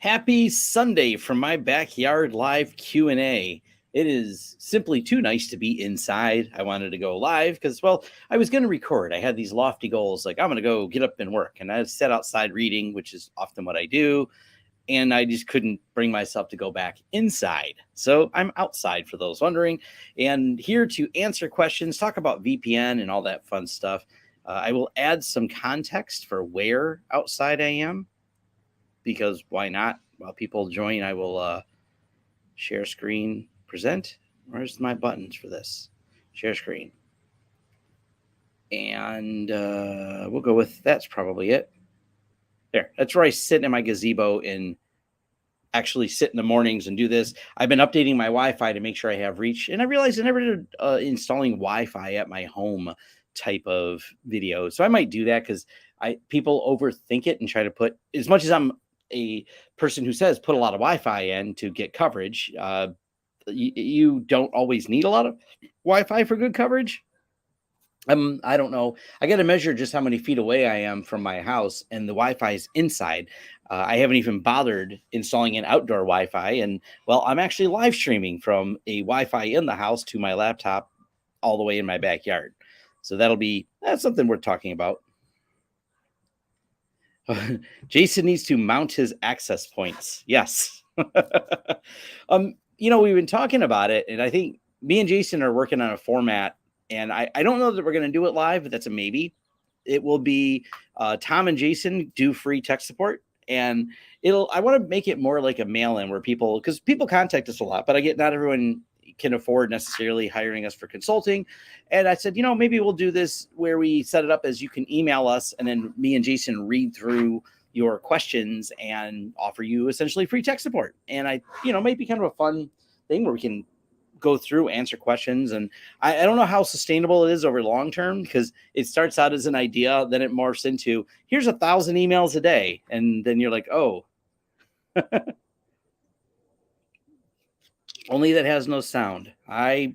Happy Sunday from my backyard live Q&A. It is simply too nice to be inside. I wanted to go live because, well, I was going to record. I had these lofty goals, like I'm going to go get up and work. And I sat outside reading, which is often what I do. And I just couldn't bring myself to go back inside. So I'm outside for those wondering, and here to answer questions, talk about VPN and all that fun stuff. I will add some context for where outside I am, because why not? While people join, I will share screen, present. Where's my buttons for this? Share screen. And we'll go with that's probably it. There, that's where I sit in my gazebo and actually sit in the mornings and do this. I've been updating my Wi-Fi to make sure I have reach. And I realized I never did installing Wi-Fi at my home type of video. So I might do that because people overthink it and try to put, as much as I'm a person who says put a lot of Wi-Fi in to get coverage, you don't always need a lot of Wi-Fi for good coverage. I don't know. I got to measure just how many feet away I am from my house, and the Wi-Fi is inside. I haven't even bothered installing an outdoor Wi-Fi, and well, I'm actually live streaming from a Wi-Fi in the house to my laptop all the way in my backyard. So that's something we're talking about. Jason needs to mount his access points. Yes. We've been talking about it, and I think me and Jason are working on a format, and I don't know that we're going to do it live, but that's a maybe. It will be Tom and Jason do free tech support, and I want to make it more like a mail-in where because people contact us a lot, but not everyone can afford necessarily hiring us for consulting. And I said, maybe we'll do this where we set it up as you can email us, and then me and Jason read through your questions and offer you essentially free tech support. And maybe kind of a fun thing where we can go through, answer questions. And I don't know how sustainable it is over long term, because it starts out as an idea, then it morphs into here's 1,000 emails a day. And then you're like, oh, only that has no sound. I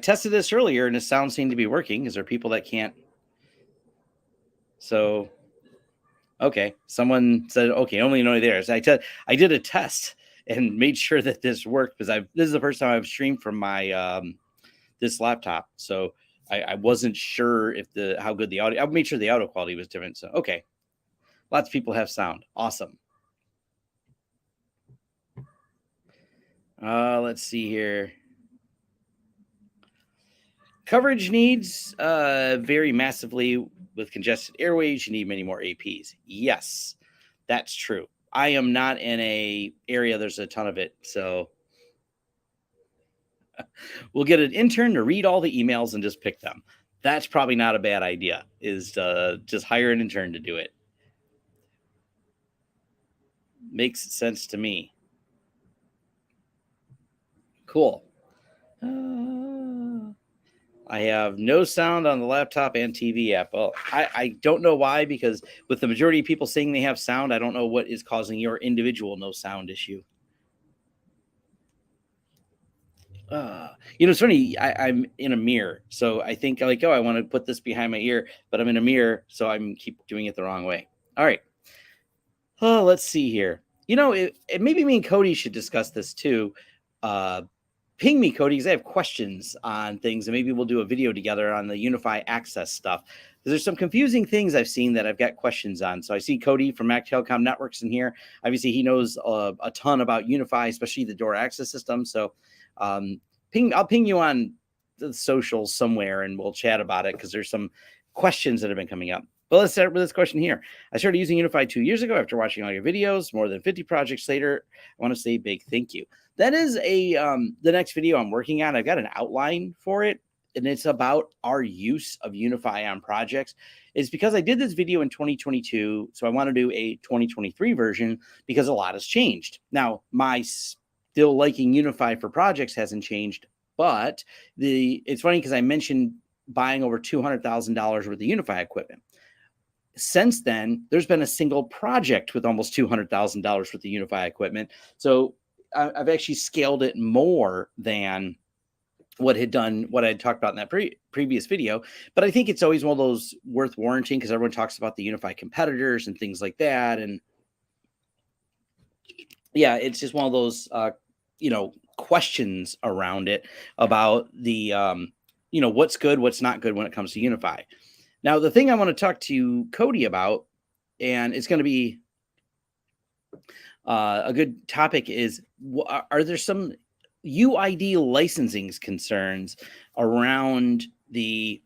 tested this earlier and the sound seemed to be working. Is there people that can't? So, okay. Someone said, okay, only know there. So I did a test and made sure that this worked, because this is the first time I've streamed from my this laptop. So I wasn't sure how good the audio. I made sure the audio quality was different. So okay, lots of people have sound. Awesome. Let's see here. Coverage needs vary massively with congested airways. You need many more APs. Yes, that's true. I am not in a area there's a ton of it, so we'll get an intern to read all the emails and just pick them. That's probably not a bad idea, is to just hire an intern to do it. Makes sense to me. Cool. I have no sound on the laptop and TV app. Well, I don't know why, because with the majority of people saying they have sound, I don't know what is causing your individual no sound issue. It's funny. I'm in a mirror, so I think I want to put this behind my ear, but I'm in a mirror, so I'm keep doing it the wrong way. All right. Oh, let's see here. Maybe me and Cody should discuss this too. Ping me, Cody, because I have questions on things, and maybe we'll do a video together on the UniFi access stuff. There's some confusing things I've seen that I've got questions on. So I see Cody from Mac Telecom Networks in here. Obviously, he knows a ton about UniFi, especially the door access system. So I'll ping you on the socials somewhere, and we'll chat about it, because there's some questions that have been coming up. But let's start with this question here. I started using UniFi 2 years ago after watching all your videos. More than 50 projects later, I want to say a big thank you. That is the next video I'm working on. I've got an outline for it, and it's about our use of UniFi on projects. It's because I did this video in 2022, so I want to do a 2023 version, because a lot has changed. Now, my still liking UniFi for projects hasn't changed, but it's funny because I mentioned buying over $200,000 worth of UniFi equipment. Since then, there's been a single project with almost $200,000 worth of UniFi equipment. So I've actually scaled it more than what I had talked about in that previous video. But I think it's always one of those worth warranting, because everyone talks about the UniFi competitors and things like that. And yeah, it's just one of those, questions around it about the, what's good, what's not good when it comes to UniFi. Now, the thing I want to talk to Cody about, and it's going to be a good topic, is are there some UID licensing concerns around the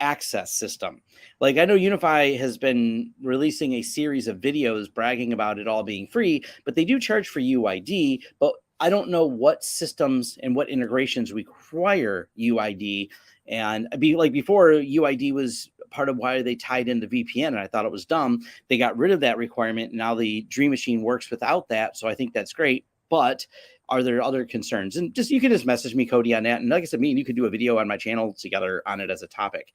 access system? Like, I know UniFi has been releasing a series of videos bragging about it all being free, but they do charge for UID. But I don't know what systems and what integrations require UID. And be like, before, UID was part of why they tied into VPN, and I thought it was dumb. They got rid of that requirement, and now the Dream Machine works without that. So I think that's great. But are there other concerns? And just, you can just message me, Cody, on that. And like I said, me and you could do a video on my channel together on it as a topic.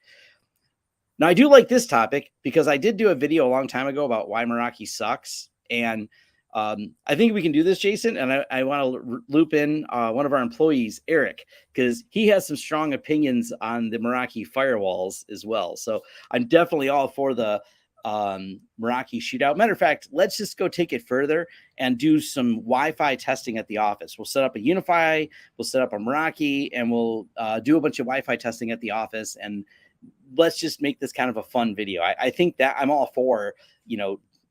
Now, I do like this topic because I did do a video a long time ago about why Meraki sucks. And I think we can do this, Jason. And I want to loop in one of our employees, Eric, because he has some strong opinions on the Meraki firewalls as well. So I'm definitely all for the Meraki shootout. Matter of fact, let's just go take it further and do some Wi-Fi testing at the office. We'll set up a UniFi, we'll set up a Meraki, and we'll do a bunch of Wi-Fi testing at the office. And let's just make this kind of a fun video. I think that I'm all for,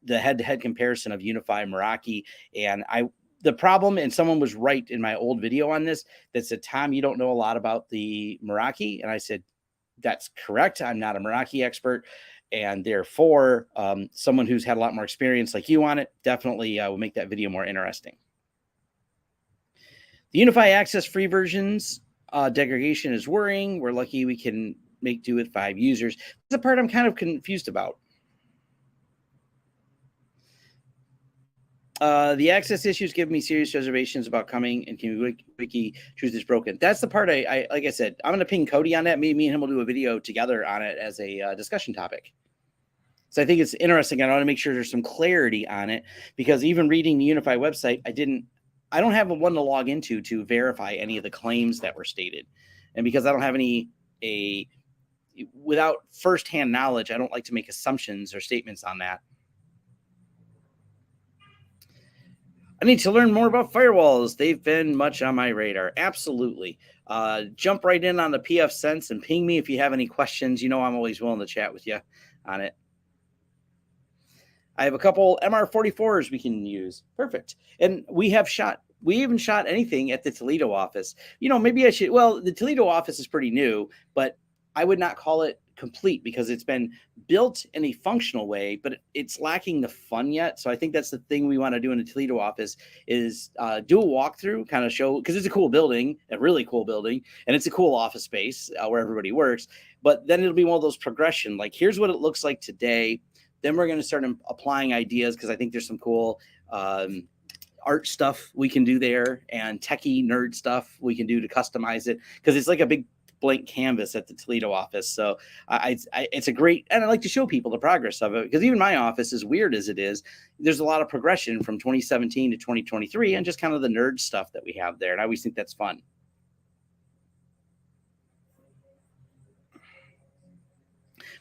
the head-to-head comparison of UniFi and Meraki. And the problem, and someone was right in my old video on this, that said, Tom, you don't know a lot about the Meraki. And I said, that's correct. I'm not a Meraki expert. And therefore, someone who's had a lot more experience like you on it definitely will make that video more interesting. The UniFi access free versions degradation is worrying. We're lucky we can make do with 5 users. That's the part I'm kind of confused about. The access issues give me serious reservations about coming, and Wiki truth is broken. That's the part I like I said, I'm going to ping Cody on that. Me and him will do a video together on it as a discussion topic. So I think it's interesting. I want to make sure there's some clarity on it, because even reading the UniFi website, I don't have one to log into to verify any of the claims that were stated. And because I don't have without firsthand knowledge, I don't like to make assumptions or statements on that. I need to learn more about firewalls. They've been much on my radar. Absolutely. Jump right in on the PF Sense and ping me if you have any questions. I'm always willing to chat with you on it. I have a couple MR44s we can use. Perfect. And we even shot anything at the Toledo office. Maybe I should, the Toledo office is pretty new, but I would not call it complete because it's been built in a functional way, but it's lacking the fun yet. So I think that's the thing we want to do in the Toledo office is do a walkthrough, kind of show, because it's a cool building, a really cool building, and it's a cool office space where everybody works. But then it'll be one of those progression, like here's what it looks like today. Then we're going to start applying ideas, because I think there's some cool art stuff we can do there and techie nerd stuff we can do to customize it, because it's like a big blank canvas at the Toledo office. So it's a great, and I like to show people the progress of it, because even my office, as weird as it is, there's a lot of progression from 2017 to 2023 and just kind of the nerd stuff that we have there. And I always think that's fun.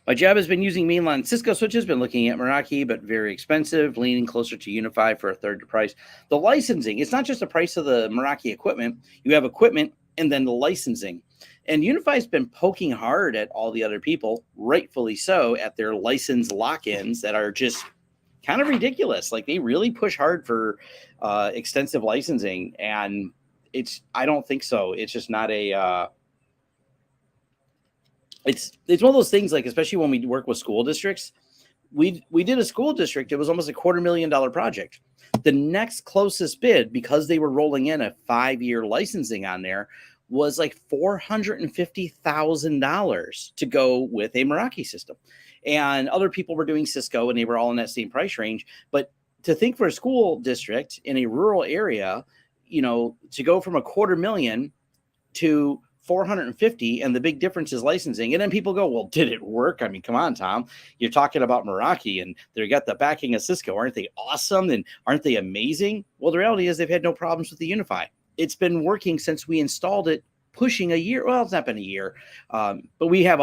My job has been using mainline Cisco switches, been looking at Meraki, but very expensive, leaning closer to UniFi for a third the price. The licensing, it's not just the price of the Meraki equipment. You have equipment and then the licensing. And UniFi's been poking hard at all the other people, rightfully so, at their license lock-ins that are just kind of ridiculous. Like, they really push hard for extensive licensing, and I don't think so. It's just not a it's one of those things, like, especially when we work with school districts. We did a school district. It was almost a $250,000 project. The next closest bid, because they were rolling in a 5-year licensing on there, was like $450,000 to go with a Meraki system. And other people were doing Cisco, and they were all in that same price range. But to think for a school district in a rural area, to go from $250,000 to 450, and the big difference is licensing. And then people go, well, did it work? I mean, come on, Tom, you're talking about Meraki and they got the backing of Cisco. Aren't they awesome? And aren't they amazing? Well, the reality is they've had no problems with the UniFi. It's been working since we installed it, pushing a year. Well, it's not been a year, but we have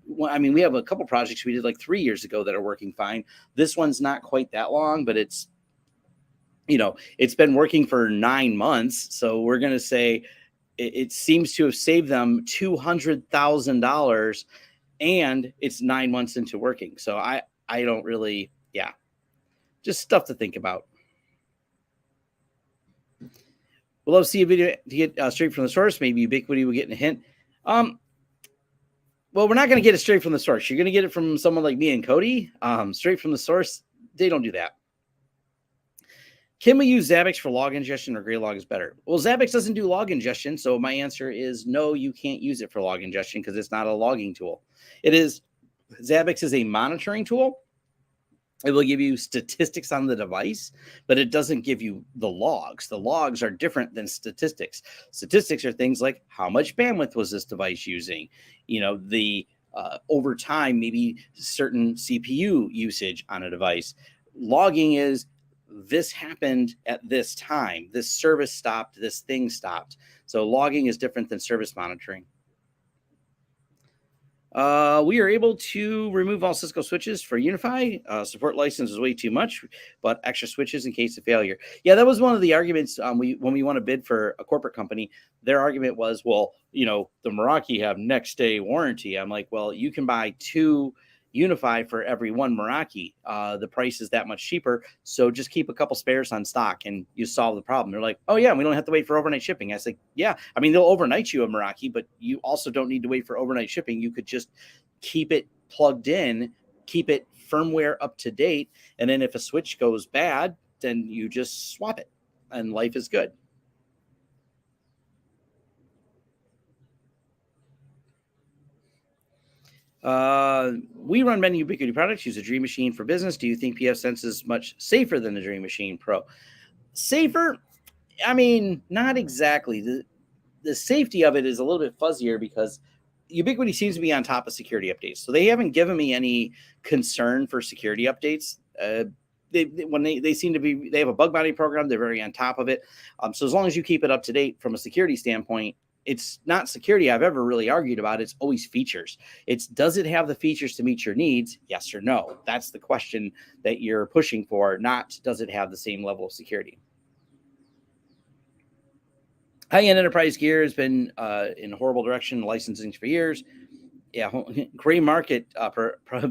we have a couple projects we did like 3 years ago that are working fine. This one's not quite that long, but it's it's been working for 9 months. So we're going to say it seems to have saved them $200,000 and it's 9 months into working. So I don't really, yeah, just stuff to think about. We'll love to see a video to get straight from the source. Maybe Ubiquity will get a hint. Well, we're not going to get it straight from the source. You're going to get it from someone like me and Cody. Straight from the source, they don't do that. Can we use Zabbix for log ingestion or Graylog is better? Well, Zabbix doesn't do log ingestion, so my answer is no, you can't use it for log ingestion because it's not a logging tool. Zabbix is a monitoring tool. It will give you statistics on the device, but it doesn't give you the logs. The logs are different than statistics. Statistics are things like how much bandwidth was this device using? Over time, maybe certain CPU usage on a device. Logging is this happened at this time. This service stopped. This thing stopped. So logging is different than service monitoring. We are able to remove all Cisco switches for UniFi. Support license is way too much, but extra switches in case of failure. Yeah, that was one of the arguments when we want to bid for a corporate company. Their argument was, well, the Meraki have next day warranty. I'm like, well, you can buy 2 UniFi for every 1 Meraki. The price is that much cheaper. So just keep a couple spares on stock and you solve the problem. They're like, oh yeah, we don't have to wait for overnight shipping. I was like, yeah, I mean, they'll overnight you a Meraki, but you also don't need to wait for overnight shipping. You could just keep it plugged in, keep it firmware up to date. And then if a switch goes bad, then you just swap it and life is good. We run many Ubiquity products, use a Dream Machine for business. Do you think pfSense is much safer than the Dream Machine Pro? Safer? I mean, not exactly. The safety of it is a little bit fuzzier because Ubiquity seems to be on top of security updates. So they haven't given me any concern for security updates. They seem to be, they have a bug bounty program. They're very on top of it. So as long as you keep it up to date from a security standpoint, it's not security I've ever really argued about. It's always features. Does it have the features to meet your needs? Yes or no? That's the question that you're pushing for, not does it have the same level of security? High-end enterprise gear has been in a horrible direction, licensing for years. Yeah, gray market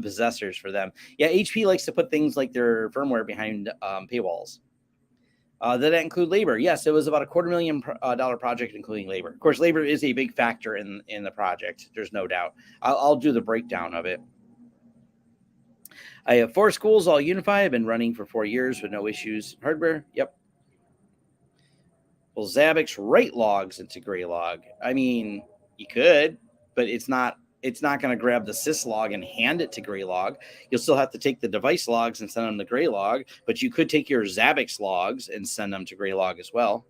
possessors for them. Yeah, HP likes to put things like their firmware behind paywalls. Did that include labor? Yes, it was about a $250,000 project, including labor. Of course, labor is a big factor in the project. There's no doubt. I'll do the breakdown of it. I have 4 schools, all UniFi. I've been running for 4 years with no issues. Hardware, yep. Will Zabbix write logs into Graylog? I mean, you could, but it's not going to grab the syslog and hand it to Graylog. You'll still have to take the device logs and send them to Graylog, but you could take your Zabbix logs and send them to Graylog as well.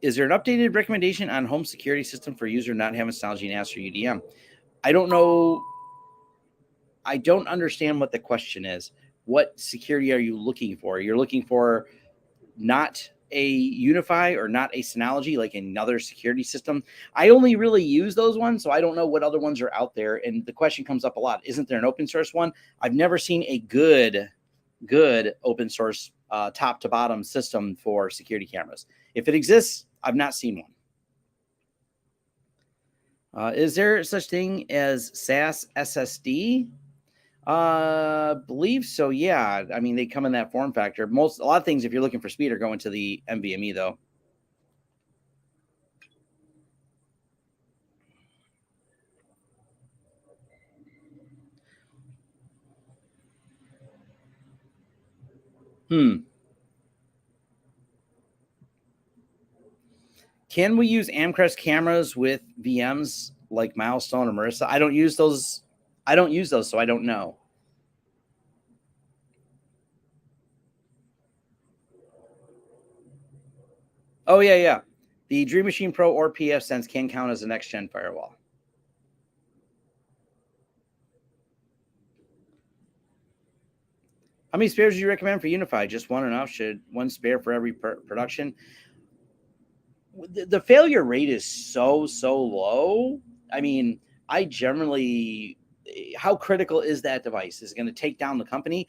Is there an updated recommendation on home security system for user not having Synology NAS or UDM? I don't know. I don't understand what the question is. What security are you looking for? You're looking for not a UniFi or not a Synology, like another security system. I only really use those ones, so I don't know what other ones are out there. And the question comes up a lot. Isn't there an open source one? I've never seen a good open source top to bottom system for security cameras. If it exists, I've not seen one. Is there such thing as SAS SSD? Believe so. Yeah. I mean, they come in that form factor. A lot of things, if you're looking for speed, are going to the NVMe though. Can we use Amcrest cameras with VMs like Milestone or Marissa? I don't use those, so I don't know. Oh, yeah. The Dream Machine Pro or pfSense can count as a next-gen firewall. How many spares do you recommend for UniFi? Just one enough? Should one spare for every production? The failure rate is so low. I mean, I generally, how critical is that device? Is it going to take down the company?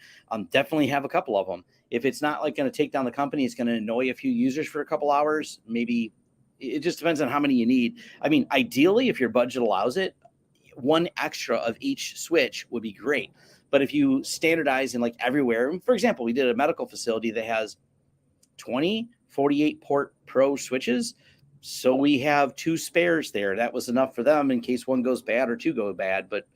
Definitely have a couple of them. If it's not like going to take down the company, it's going to annoy a few users for a couple hours. Maybe it just depends on how many you need. I mean, ideally, if your budget allows it, one extra of each switch would be great. But if you standardize in like everywhere, for example, we did a medical facility that has 20 48 port pro switches. So we have 2 spares there. That was enough for them in case one goes bad or 2 go bad. But,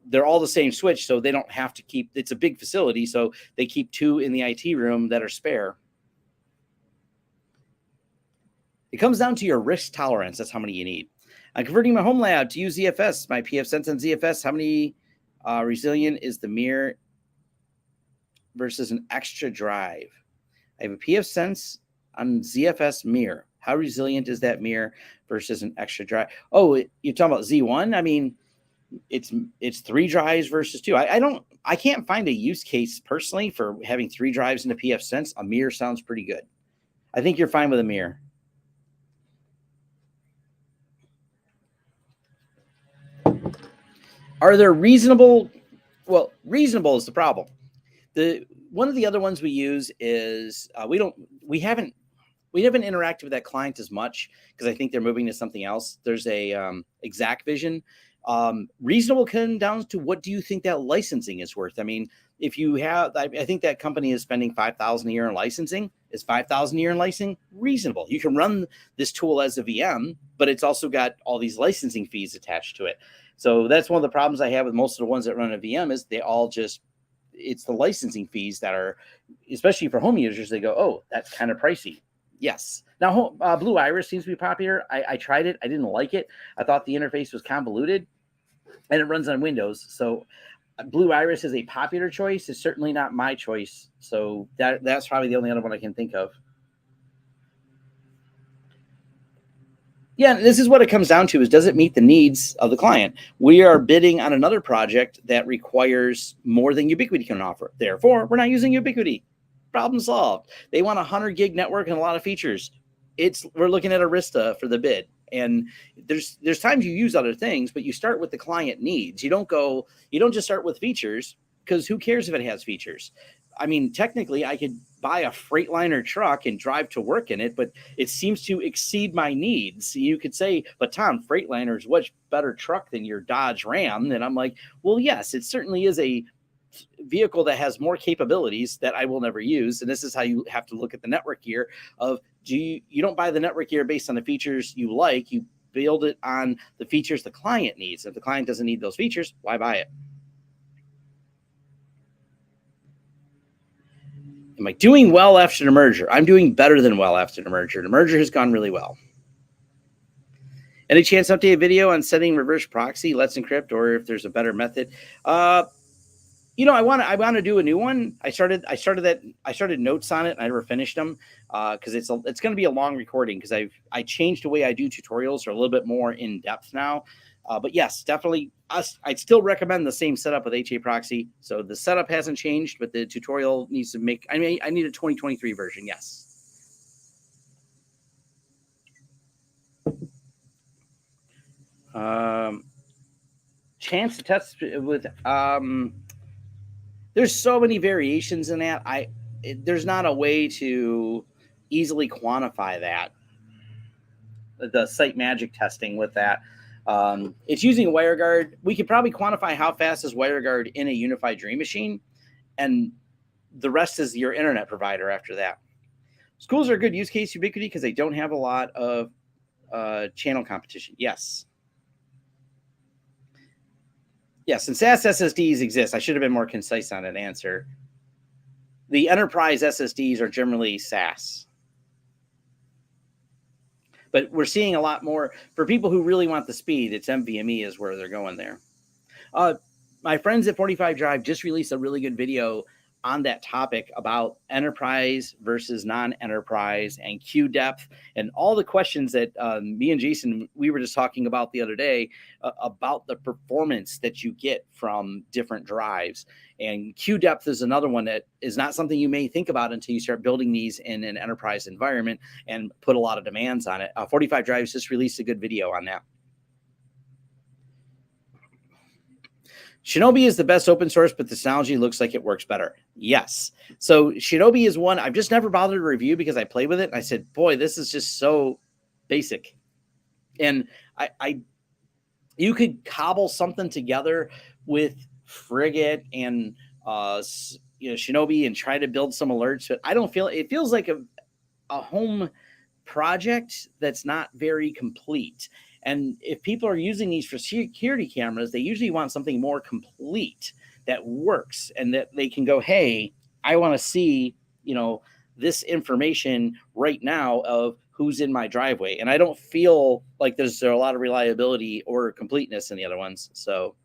they're all the same switch. So they don't have to keep, it's a big facility. So they keep 2 in the IT room that are spare. It comes down to your risk tolerance. That's how many you need. I'm converting my Homelab to use ZFS. My PF Sense on ZFS. How many resilient is the mirror versus an extra drive? I have a PF Sense on ZFS mirror. How resilient is that mirror versus an extra drive? Oh, you're talking about Z1? I mean, it's 3 drives versus 2. I can't find a use case personally for having 3 drives in a PF Sense. A mirror sounds pretty good. I think you're fine with a mirror. Are there reasonable? Well, reasonable is the problem. One of the other ones we use is we haven't interacted with that client as much because I think they're moving to something else. There's a Exact Vision. Reasonable comes down to what do you think that licensing is worth? I mean, if you have, I think that company is spending $5,000 a year in licensing. Is $5,000 a year in licensing reasonable? You can run this tool as a VM, but it's also got all these licensing fees attached to it. So that's one of the problems I have with most of the ones that run a VM is they all just, it's the licensing fees that are, especially for home users, they go, oh, that's kind of pricey. Yes. Now, Blue Iris seems to be popular. I tried it. I didn't like it. I thought the interface was convoluted, and it runs on Windows. So Blue Iris is a popular choice. It's certainly not my choice. So that's probably the only other one I can think of. Yeah, this is what it comes down to is does it meet the needs of the client? We are bidding on another project that requires more than Ubiquiti can offer. Therefore, we're not using Ubiquiti. Problem solved. They want a 100 gig network and a lot of features. We're looking at Arista for the bid. And there's times you use other things, but you start with the client needs. You don't just start with features because who cares if it has features? I mean, technically, I could buy a Freightliner truck and drive to work in it, but it seems to exceed my needs. You could say, but Tom, Freightliner is much better truck than your Dodge Ram. And I'm like, well, yes, it certainly is a vehicle that has more capabilities that I will never use. And this is how you have to look at the network gear of you don't buy the network gear based on the features you like, you build it on the features the client needs. If the client doesn't need those features, why buy it? Am I doing well after the merger? I'm doing better than well after the merger. The merger has gone really well. Any chance to update a video on setting reverse proxy, Let's Encrypt, or if there's a better method? I want to do a new one. I started notes on it. And I never finished them because it's going to be a long recording because I changed the way I do tutorials are a little bit more in depth now. But yes, definitely. I'd still recommend the same setup with HA proxy. So the setup hasn't changed, but the tutorial needs to make. I need a 2023 version. Yes. Chance to test with. There's so many variations in that. There's not a way to easily quantify that. The site magic testing with that. It's using a WireGuard. We could probably quantify how fast is WireGuard in a UniFi Dream Machine, and the rest is your internet provider after that. Schools are a good use case, Ubiquiti, because they don't have a lot of channel competition. Yes. Yes, and SAS SSDs exist. I should have been more concise on an answer. The enterprise SSDs are generally SAS. But we're seeing a lot more for people who really want the speed. It's NVMe is where they're going there. My friends at 45 Drive just released a really good video on that topic about enterprise versus non-enterprise and queue depth and all the questions that me and Jason, we were just talking about the other day about the performance that you get from different drives. And queue depth is another one that is not something you may think about until you start building these in an enterprise environment and put a lot of demands on it. 45 Drives just released a good video on that. Shinobi is the best open source, but the Synology looks like it works better. Yes. So Shinobi is one I've just never bothered to review because I played with it and I said, boy, this is just so basic. And you could cobble something together with Frigate and Shinobi and try to build some alerts, but I don't feel it feels like a home project that's not very complete. And if people are using these for security cameras, they usually want something more complete that works and that they can go, hey, I want to see, this information right now of who's in my driveway. And I don't feel like there's a lot of reliability or completeness in the other ones. So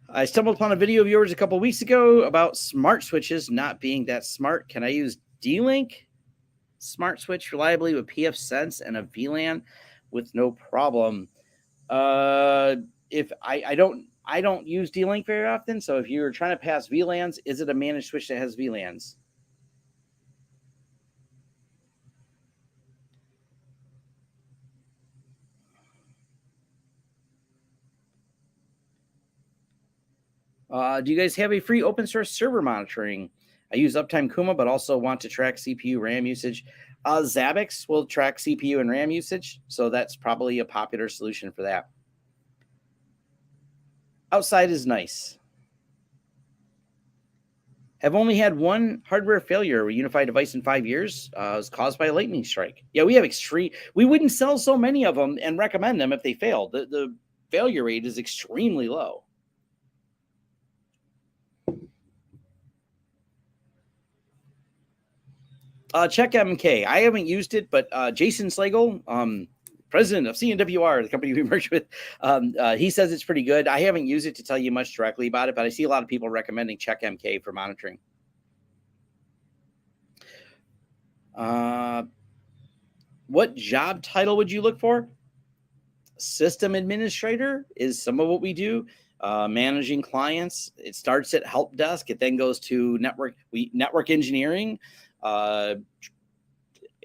I stumbled upon a video of yours a couple of weeks ago about smart switches not being that smart. Can I use D-Link smart switch reliably with pfSense and a VLAN with no problem? If I don't use D-Link very often, so if you're trying to pass VLANs, is it a managed switch that has VLANs? Do you guys have a free open source server monitoring? I use Uptime Kuma, but also want to track CPU RAM usage. Zabbix will track CPU and RAM usage, so that's probably a popular solution for that. Outside is nice. Have only had one hardware failure with UniFi device in 5 years. It was caused by a lightning strike. Yeah, we have extreme. We wouldn't sell so many of them and recommend them if they failed. The failure rate is extremely low. Check MK. I haven't used it, but Jason Slagle, president of CNWR, the company we merged with, he says it's pretty good. I haven't used it to tell you much directly about it, but I see a lot of people recommending Check MK for monitoring. What job title would you look for? System administrator is some of what we do. Managing clients. It starts at help desk. It then goes to network engineering.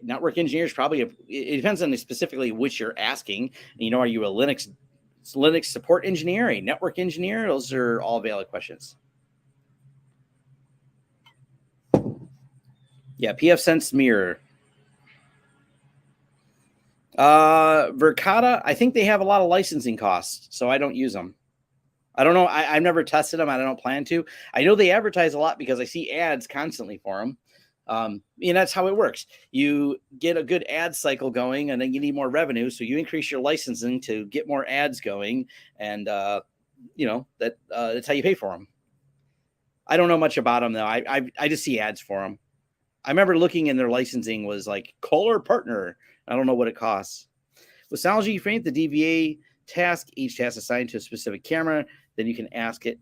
Network engineers probably it depends on specifically which you're asking. Are you a Linux support engineer, a network engineer? Those are all valid questions. Yeah, pfSense mirror. Verkada, I think they have a lot of licensing costs, so I don't use them. I don't know. I've never tested them. I don't plan to. I know they advertise a lot because I see ads constantly for them. And that's how it works. You get a good ad cycle going, and then you need more revenue, so you increase your licensing to get more ads going, and that's how you pay for them. I don't know much about them though. I just see ads for them. I remember looking, and their licensing was like Kohler Partner. I don't know what it costs. With Synology, you frame the DVA task, each task assigned to a specific camera. Then you can ask it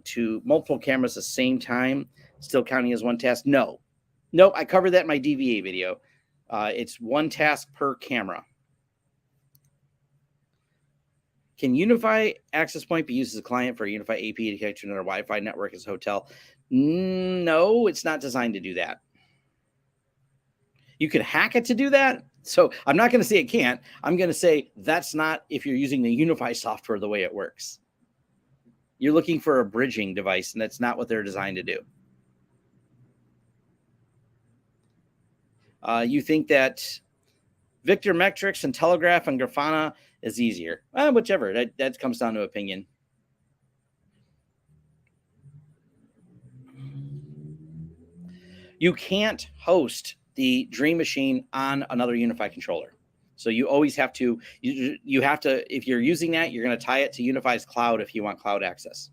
to multiple cameras at the same time, still counting as one task. Nope, I covered that in my DVA video. It's one task per camera. Can UniFi access point be used as a client for a UniFi AP to connect to another Wi-Fi network as a hotel? No, it's not designed to do that. You could hack it to do that. So I'm not going to say it can't. I'm going to say that's not if you're using the UniFi software the way it works. You're looking for a bridging device, and that's not what they're designed to do. You think that Victor Metrics and Telegraph and Grafana is easier? Whichever. That comes down to opinion. You can't host the Dream Machine on another UniFi controller. So you always have to, you have to, if you're using that, you're going to tie it to UniFi's cloud if you want cloud access.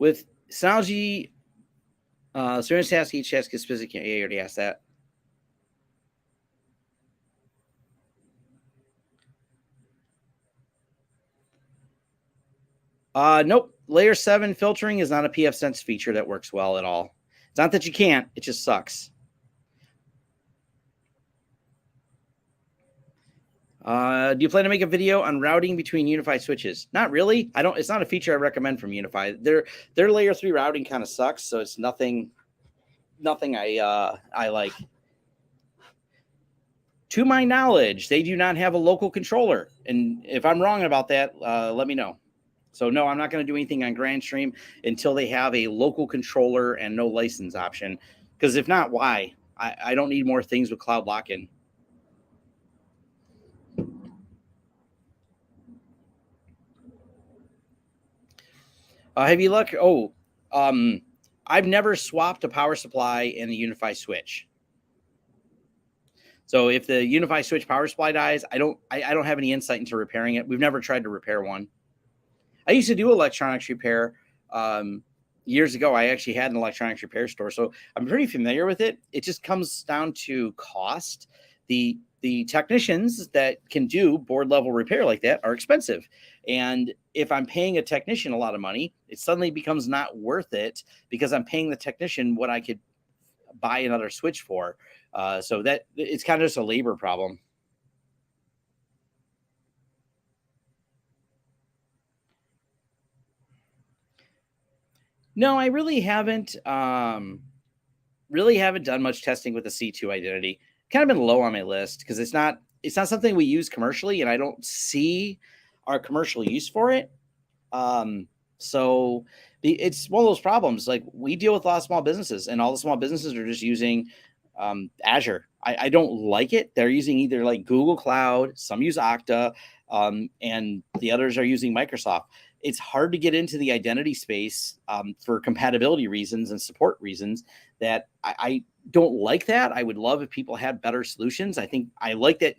With Synology, Surveillance task, each task is specific. Yeah, you already asked that. Nope. Layer 7 filtering is not a pfSense feature that works well at all. It's not that you can't, it just sucks. Do you plan to make a video on routing between UniFi switches? Not really. I don't. It's not a feature I recommend from UniFi. Their layer 3 routing kind of sucks, so it's nothing I like. To my knowledge, they do not have a local controller, and if I'm wrong about that, let me know. So no, I'm not going to do anything on GrandStream until they have a local controller and no license option. Because if not, why? I don't need more things with cloud lock-in. Have you looked? I've never swapped a power supply in the UniFi switch. So if the UniFi switch power supply dies, I don't have any insight into repairing it. We've never tried to repair one. I used to do electronics repair years ago. I actually had an electronics repair store, so I'm pretty familiar with it. It just comes down to cost. The technicians that can do board level repair like that are expensive. And if I'm paying a technician a lot of money, it suddenly becomes not worth it because I'm paying the technician what I could buy another switch for. So that it's kind of just a labor problem. No, I really haven't done much testing with the C2 identity. Kind of been low on my list because it's not something we use commercially, and I don't see our commercial use for it. So it's one of those problems. Like, we deal with a lot of small businesses, and all the small businesses are just using Azure. I don't like it. They're using either like Google Cloud, some use Okta, and the others are using Microsoft. It's hard to get into the identity space for compatibility reasons and support reasons that I don't like that. I would love if people had better solutions. I think I like that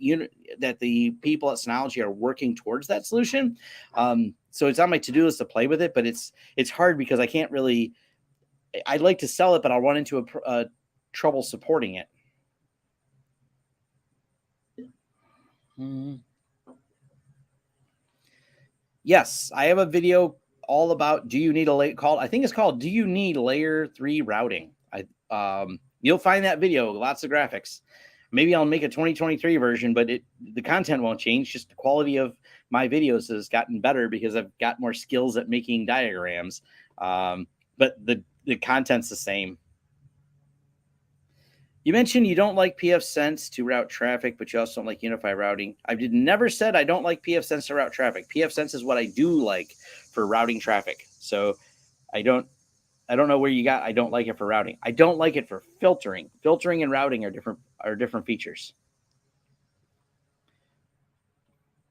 that the people at Synology are working towards that solution. So it's on my to-do list to play with it, but it's hard because I can't really, I'd like to sell it, but I'll run into a trouble supporting it. Yes, I have a video all about do you need I think it's called Do You Need Layer 3 Routing? You'll find that video, lots of graphics. Maybe I'll make a 2023 version, but the content won't change. Just the quality of my videos has gotten better because I've got more skills at making diagrams. But the content's the same. You mentioned you don't like pfSense to route traffic, but you also don't like UniFi routing. I never said I don't like pfSense to route traffic. pfSense is what I do like for routing traffic. So I don't know where you got I don't like it for routing. I don't like it for filtering. Filtering and routing are different features.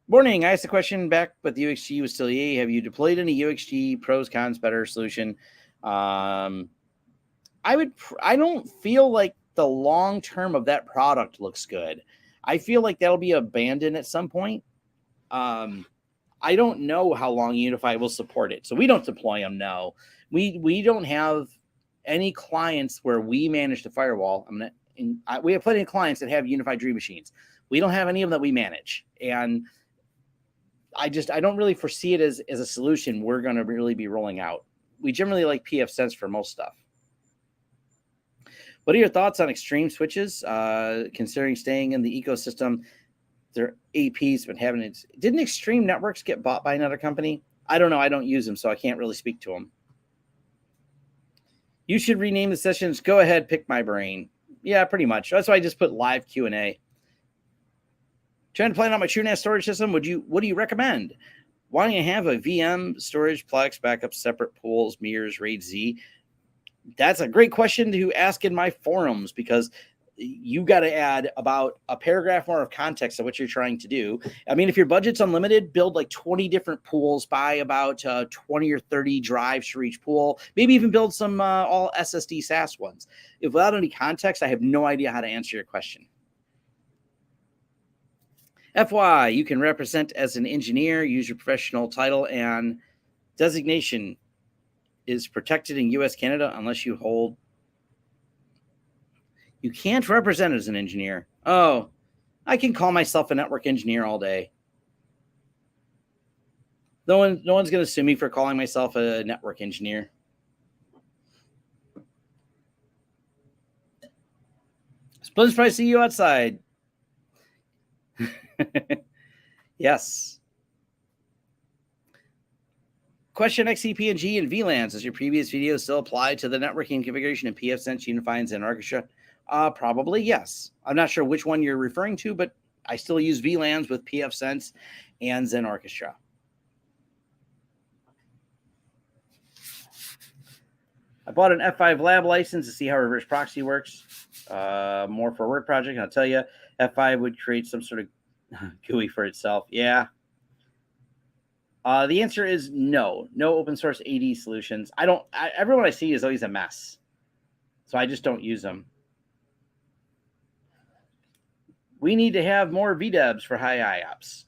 Morning. I asked the question back, but the UXG was still EA. Have you deployed any UXG pros, cons, better solution? I don't feel like the long term of that product looks good. I feel like that'll be abandoned at some point. I don't know how long UniFi will support it, so we don't deploy them. No, we don't have any clients where we manage the firewall. We have plenty of clients that have UniFi Dream machines. We don't have any of them that we manage, and I don't really foresee it as a solution we're going to really be rolling out. We generally like pfSense for most stuff. What are your thoughts on Extreme switches, considering staying in the ecosystem? Their AP's been having it. Didn't Extreme Networks get bought by another company? I don't know. I don't use them, so I can't really speak to them. You should rename the sessions. Go ahead, pick my brain. Yeah, pretty much. That's why I just put live Q&A. Trying to plan out my TrueNAS storage system. What do you recommend? Why don't you have a VM, storage, Plex, backup, separate pools, mirrors, RAID Z? That's a great question to ask in my forums because you got to add about a paragraph more of context of what you're trying to do. I mean, if your budget's unlimited, build like 20 different pools, buy about 20 or 30 drives for each pool, maybe even build some all SSD SAS ones. If without any context, I have no idea how to answer your question. FY, you can represent as an engineer, use your professional title and designation is protected in US, Canada, unless you hold. You can't represent as an engineer. Oh, I can call myself a network engineer all day. No one's going to sue me for calling myself a network engineer. Splits, I see you outside. Yes. Question XCP&G and VLANs. Does your previous video still apply to the networking configuration in pfSense, UniFi, and Zen Orchestra? Probably, yes. I'm not sure which one you're referring to, but I still use VLANs with pfSense and Zen Orchestra. I bought an F5 lab license to see how reverse proxy works. More for a work project. And I'll tell you, F5 would create some sort of GUI for itself. Yeah. The answer is no. No open source AD solutions. Everyone I see is always a mess. So I just don't use them. We need to have more VDEBs for high IOPS.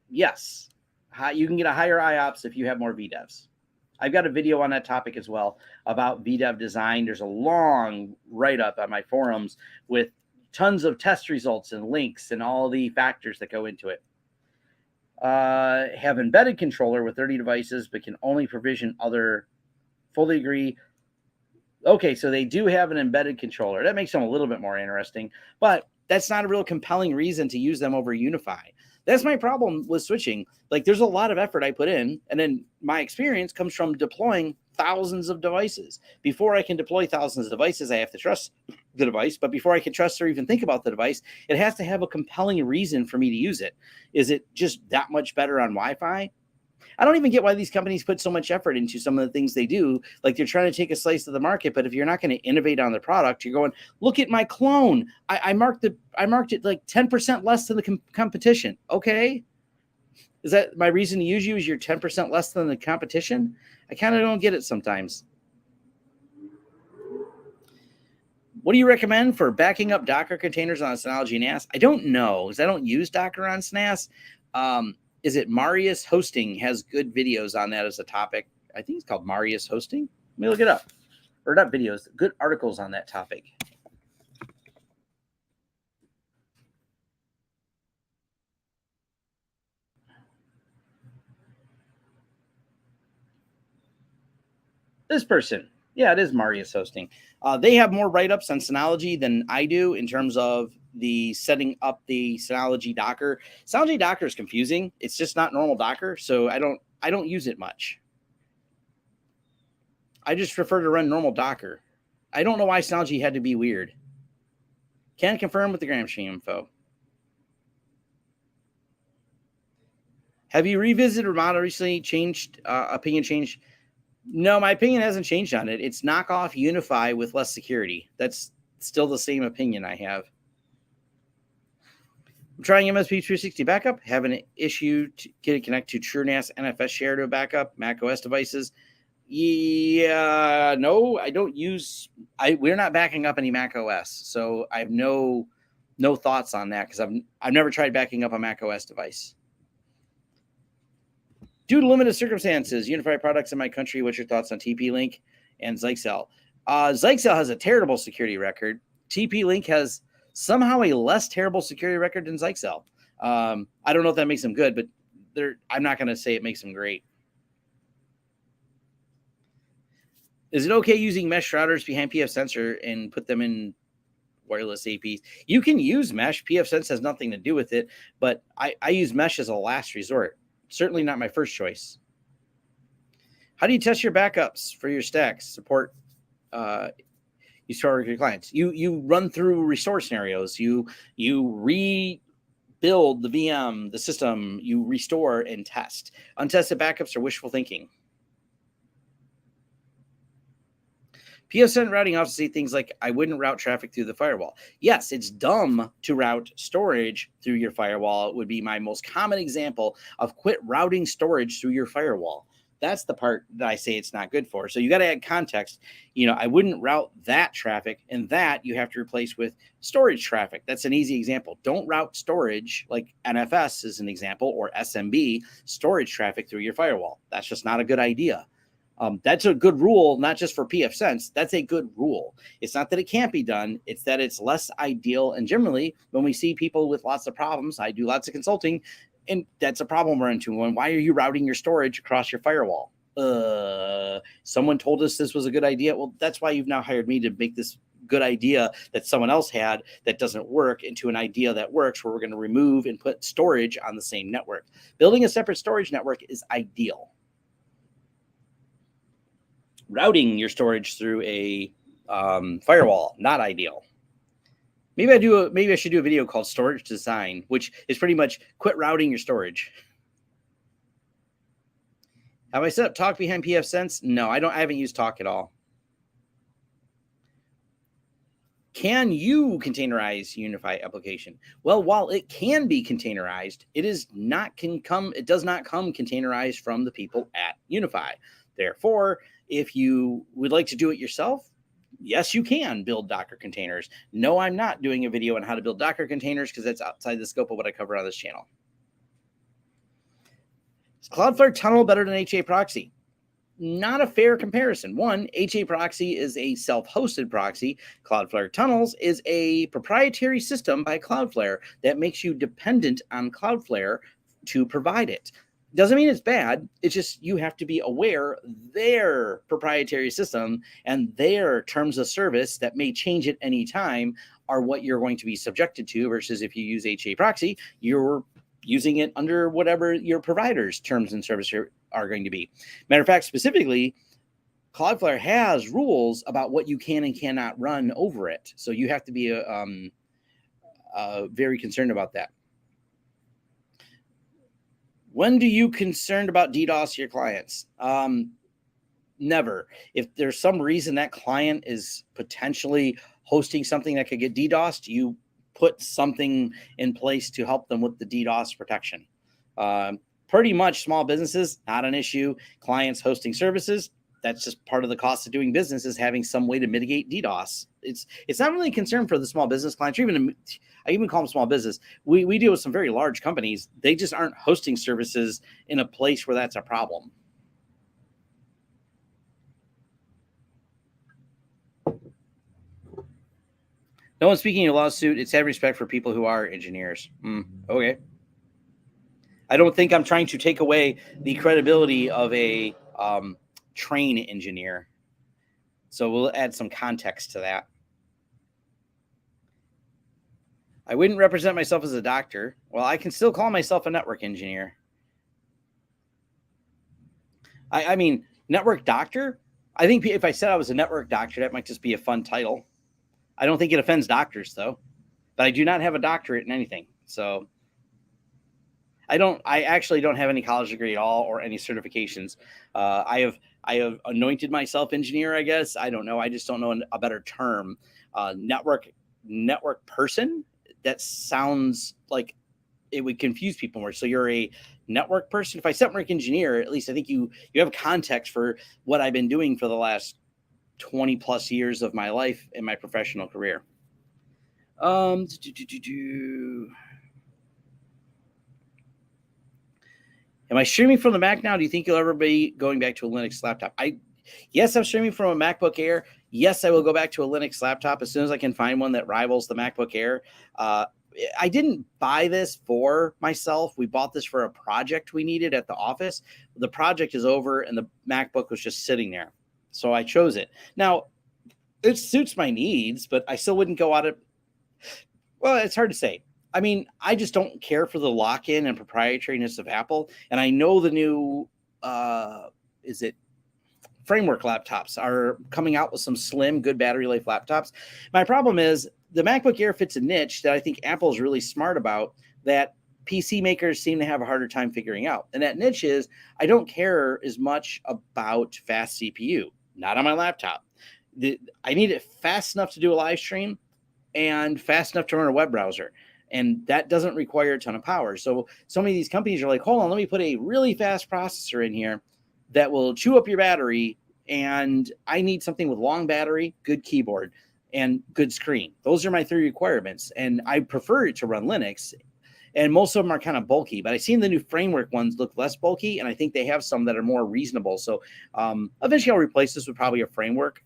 Yes. You can get a higher IOPS if you have more VDEBs. I've got a video on that topic as well about VDEV design. There's a long write-up on my forums with tons of test results and links and all the factors that go into it. Have embedded controller with 30 devices, but can only provision other. Fully agree. Okay, so they do have an embedded controller. That makes them a little bit more interesting, but that's not a real compelling reason to use them over UniFi. That's my problem with switching. Like, there's a lot of effort I put in, and then my experience comes from deploying thousands of devices. Before I can deploy thousands of devices, I have to trust the device. But before I can trust or even think about the device, it has to have a compelling reason for me to use it. Is it just that much better on Wi-Fi? I don't even get why these companies put so much effort into some of the things they do. Like, they're trying to take a slice of the market, but if you're not going to innovate on the product, you're going, look at my clone. I marked it like 10% less than the competition. Okay. Is that my reason to use you? Is you're 10% less than the competition? I kind of don't get it sometimes. What do you recommend for backing up Docker containers on a Synology NAS? I don't know, because I don't use Docker on SNAS. Is it Marius Hosting has good videos on that as a topic? I think it's called Marius Hosting. Let me look it up. Or not videos, good articles on that topic. This person. Yeah, it is Marius Hosting. They have more write-ups on Synology than I do in terms of the setting up the Synology Docker. Synology Docker is confusing. It's just not normal Docker, so I don't use it much. I just prefer to run normal Docker. I don't know why Synology had to be weird. Can confirm with the Gramsci info. Have you revisited Ramada recently? Changed opinion changed? No, my opinion hasn't changed on it. It's knockoff UniFi with less security. That's still the same opinion I have. I'm trying MSP 360 backup. Have an issue to get it connect to TrueNAS NFS share to a backup Mac OS devices. Yeah, no, I don't use. We're not backing up any Mac OS, so I have no thoughts on that because I've never tried backing up a Mac OS device. Due to limited circumstances, UniFi products in my country, what's your thoughts on TP-Link and Zyxel? Zyxel has a terrible security record. TP-Link has somehow a less terrible security record than Zyxel. I don't know if that makes them good, but I'm not going to say it makes them great. Is it okay using mesh routers behind pfSense and put them in wireless APs? You can use mesh. pfSense has nothing to do with it, but I use mesh as a last resort. Certainly not my first choice. How do you test your backups for your stacks? Support you store your clients. You run through restore scenarios. You rebuild the VM, the system. You restore and test. Untested backups are wishful thinking. pfSense routing often say things like, I wouldn't route traffic through the firewall. Yes, it's dumb to route storage through your firewall. It would be my most common example of quit routing storage through your firewall. That's the part that I say it's not good for. So you got to add context. I wouldn't route that traffic, and that you have to replace with storage traffic. That's an easy example. Don't route storage like NFS is an example, or SMB, storage traffic through your firewall. That's just not a good idea. That's a good rule, not just for pfSense. That's a good rule. It's not that it can't be done. It's that it's less ideal. And generally, when we see people with lots of problems, I do lots of consulting, and that's a problem we're into. Why are you routing your storage across your firewall? Someone told us this was a good idea. Well, that's why you've now hired me to make this good idea that someone else had that doesn't work into an idea that works, where we're going to remove and put storage on the same network. Building a separate storage network is ideal. Routing your storage through a firewall, not ideal. Maybe I should do a video called Storage Design, which is pretty much quit routing your storage. Have I set up Talk behind pfSense? No, I haven't used Talk at all. Can you containerize UniFi application? Well, while it can be containerized, it does not come containerized from the people at UniFi. Therefore, if you would like to do it yourself, yes, you can build Docker containers. No, I'm not doing a video on how to build Docker containers because that's outside the scope of what I cover on this channel. Is Cloudflare Tunnel better than HA Proxy? Not a fair comparison. One, HA Proxy is a self-hosted proxy. Cloudflare Tunnels is a proprietary system by Cloudflare that makes you dependent on Cloudflare to provide it. Doesn't mean it's bad. It's just you have to be aware their proprietary system and their terms of service that may change at any time are what you're going to be subjected to, versus if you use HA Proxy, you're using it under whatever your provider's terms and service are going to be. Matter of fact, specifically, Cloudflare has rules about what you can and cannot run over it. So you have to be very concerned about that. When do you concerned about DDoS your clients? Never. If there's some reason that client is potentially hosting something that could get DDoSed, you put something in place to help them with the DDoS protection. Pretty much small businesses, not an issue. Clients hosting services, that's just part of the cost of doing business, is having some way to mitigate DDoS. It's not really a concern for the small business clients. I even call them small business. We deal with some very large companies. They just aren't hosting services in a place where that's a problem. No one's speaking a lawsuit. It's had respect for people who are engineers. Okay. I don't think I'm trying to take away the credibility of a train engineer. So we'll add some context to that. I wouldn't represent myself as a doctor. Well, I can still call myself a network engineer. I mean, network doctor? I think if I said I was a network doctor, that might just be a fun title. I don't think it offends doctors, though. But I do not have a doctorate in anything. So I actually don't have any college degree at all or any certifications. I have anointed myself engineer, I guess. I don't know. I just don't know a better term. Network person. That sounds like it would confuse people more. So you're a network person. If I said network engineer, at least I think you have context for what I've been doing for the last 20 plus years of my life in my professional career. Am I streaming from the Mac now? Do you think you'll ever be going back to a Linux laptop? Yes, I'm streaming from a MacBook Air. Yes, I will go back to a Linux laptop as soon as I can find one that rivals the MacBook Air. I didn't buy this for myself. We bought this for a project we needed at the office. The project is over and the MacBook was just sitting there. So I chose it. Now, it suits my needs, but I still wouldn't go out of. Well, it's hard to say. I mean, I just don't care for the lock-in and proprietariness of Apple. And I know the new, framework laptops are coming out with some slim, good battery life laptops. My problem is the MacBook Air fits a niche that I think Apple's really smart about that PC makers seem to have a harder time figuring out. And that niche is, I don't care as much about fast CPU, not on my laptop. I need it fast enough to do a live stream and fast enough to run a web browser. And that doesn't require a ton of power. So many of these companies are like, hold on, let me put a really fast processor in here that will chew up your battery. And I need something with long battery, good keyboard, and good screen. Those are my three requirements. And I prefer it to run Linux. And most of them are kind of bulky, but I've seen the new framework ones look less bulky. And I think they have some that are more reasonable. So eventually I'll replace this with probably a framework,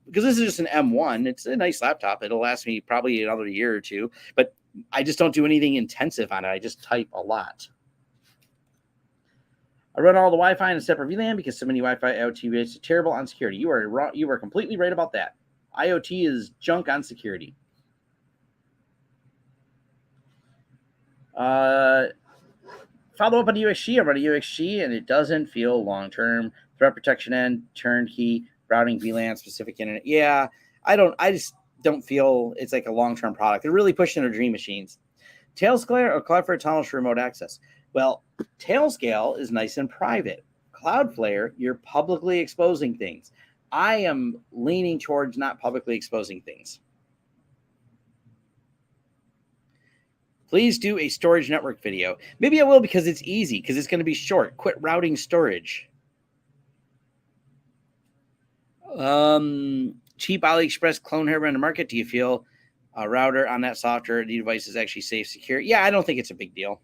because this is just an M1. It's a nice laptop. It'll last me probably another year or two, but I just don't do anything intensive on it. I just type a lot. I run all the Wi-Fi in a separate VLAN because so many Wi-Fi IoT rates are terrible on security. You are completely right about that. IoT is junk on security. Follow up on UXG. I'm running UXG, and it doesn't feel long term. Threat protection end, turnkey, routing, VLAN, specific internet. Yeah, I just don't feel it's like a long term product. They're really pushing their dream machines. Tailscale or Cloudflare tunnels for remote access. Well, Tailscale is nice and private. Cloudflare, you're publicly exposing things. I am leaning towards not publicly exposing things. Please do a storage network video. Maybe I will because it's easy, because it's going to be short. Quit routing storage. Cheap AliExpress clone hardware in the market. Do you feel a router on that software, the device is actually safe, secure? Yeah, I don't think it's a big deal.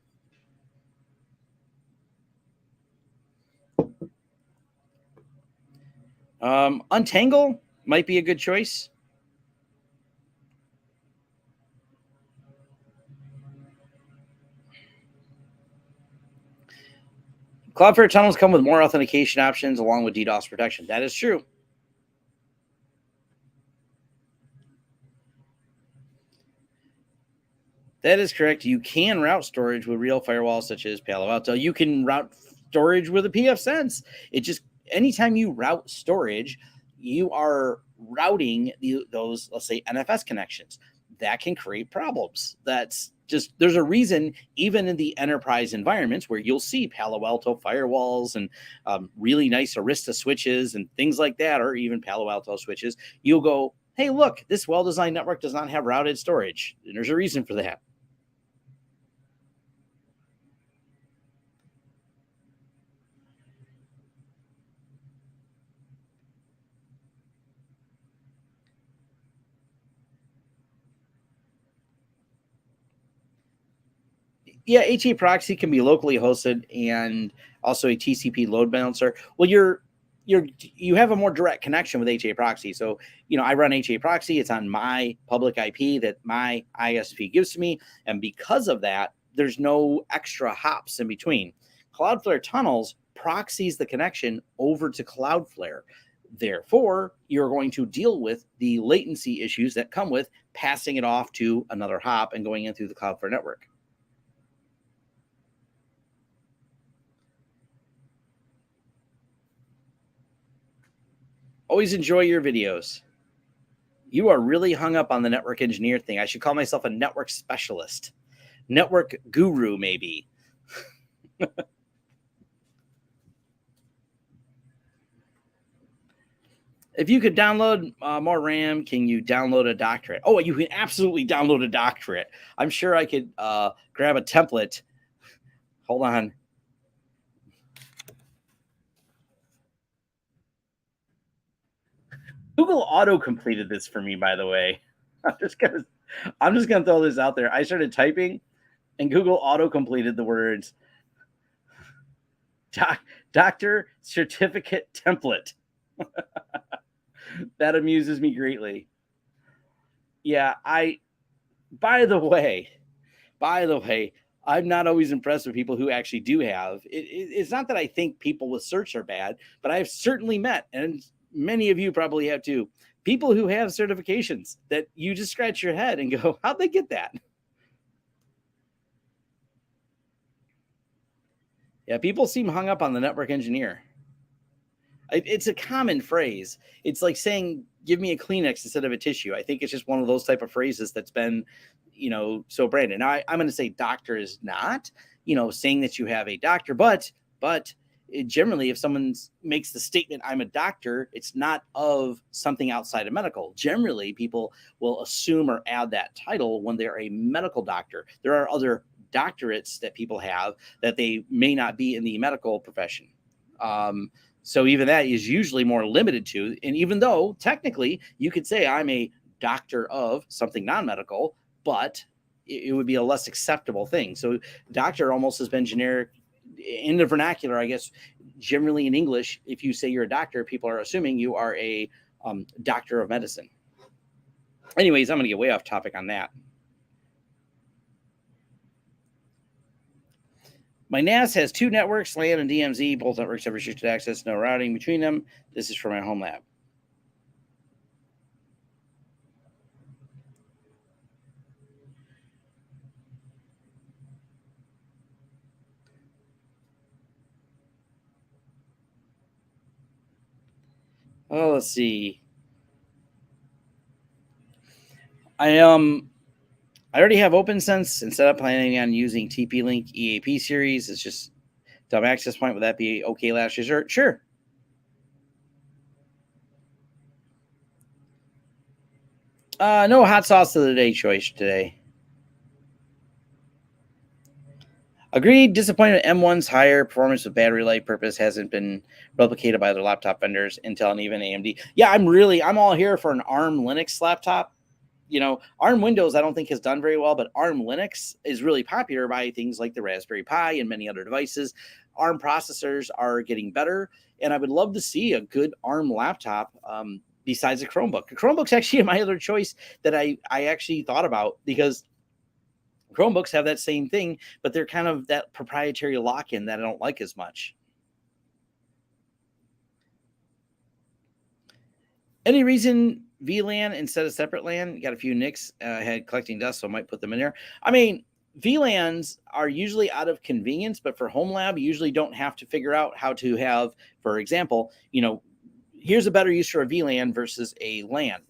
Untangle might be a good choice. Cloudflare tunnels come with more authentication options along with DDoS protection. That is true. That is correct. You can route storage with real firewalls such as Palo Alto. You can route storage with a pfSense. It just, anytime you route storage, you are routing those, let's say, NFS connections. That can create problems. That's just, there's a reason, even in the enterprise environments where you'll see Palo Alto firewalls and really nice Arista switches and things like that, or even Palo Alto switches, you'll go, hey, look, this well-designed network does not have routed storage. And there's a reason for that. Yeah, HA proxy can be locally hosted and also a TCP load balancer. Well, you have a more direct connection with HA proxy. So, I run HA proxy. It's on my public IP that my ISP gives to me. And because of that, there's no extra hops in between. Cloudflare tunnels proxies the connection over to Cloudflare. Therefore, you're going to deal with the latency issues that come with passing it off to another hop and going in through the Cloudflare network. Always enjoy your videos. You are really hung up on the network engineer thing. I should call myself a network specialist, network guru, maybe. If you could download more RAM, can you download a doctorate? Oh, you can absolutely download a doctorate. I'm sure I could grab a template. Hold on. Google auto completed this for me, by the way. I'm just gonna throw this out there. I started typing, and Google auto completed the words doctor certificate template. That amuses me greatly. Yeah, by the way, I'm not always impressed with people who actually do have. It's not that I think people with certs are bad, but I've certainly met, and many of you probably have too, people who have certifications that you just scratch your head and go, how'd they get that? Yeah, people seem hung up on the network engineer. It's a common phrase. It's like saying, give me a Kleenex instead of a tissue. I think it's just one of those type of phrases that's been, so branded. Now, I'm going to say doctor is not, saying that you have a doctor, but generally, if someone makes the statement, I'm a doctor, it's not of something outside of medical. Generally, people will assume or add that title when they're a medical doctor. There are other doctorates that people have that they may not be in the medical profession. So even that is usually more limited to, and even though technically you could say I'm a doctor of something non-medical, but it would be a less acceptable thing. So doctor almost has been generic in the vernacular, I guess. Generally in English, if you say you're a doctor, people are assuming you are a doctor of medicine. Anyways, I'm going to get way off topic on that. My NAS has two networks, LAN and DMZ. Both networks have restricted access, no routing between them. This is for my home lab. Oh, let's see. I already have OpenSense. Instead of planning on using TP-Link EAP series, it's just dumb access point. Would that be okay last resort? Sure. No hot sauce of the day choice today. Agreed. Disappointed M1's higher performance with battery life purpose hasn't been replicated by other laptop vendors, Intel and even AMD. Yeah, I'm all here for an ARM Linux laptop. ARM Windows I don't think has done very well, but ARM Linux is really popular by things like the Raspberry Pi and many other devices. ARM processors are getting better, and I would love to see a good ARM laptop besides a Chromebook. A Chromebook's actually my other choice that I actually thought about, because Chromebooks have that same thing, but they're kind of that proprietary lock-in that I don't like as much. Any reason VLAN instead of separate LAN? Got a few NICs had collecting dust, so I might put them in there. I mean, VLANs are usually out of convenience, but for Homelab, you usually don't have to figure out how to have, for example, here's a better use for a VLAN versus a LAN.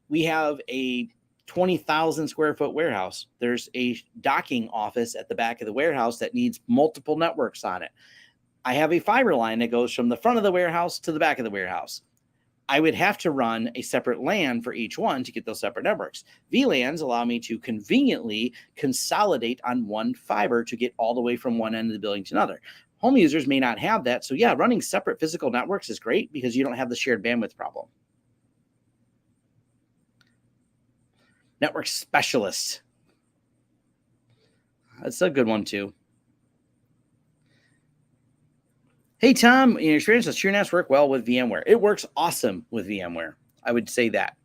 We have a 20,000 square foot warehouse. There's a docking office at the back of the warehouse that needs multiple networks on it. I have a fiber line that goes from the front of the warehouse to the back of the warehouse. I would have to run a separate LAN for each one to get those separate networks. VLANs allow me to conveniently consolidate on one fiber to get all the way from one end of the building to another. Home users may not have that. So yeah, running separate physical networks is great because you don't have the shared bandwidth problem. Network specialist. That's a good one too. Hey, Tom, in your experience, does TrueNAS work well with VMware? It works awesome with VMware. I would say that.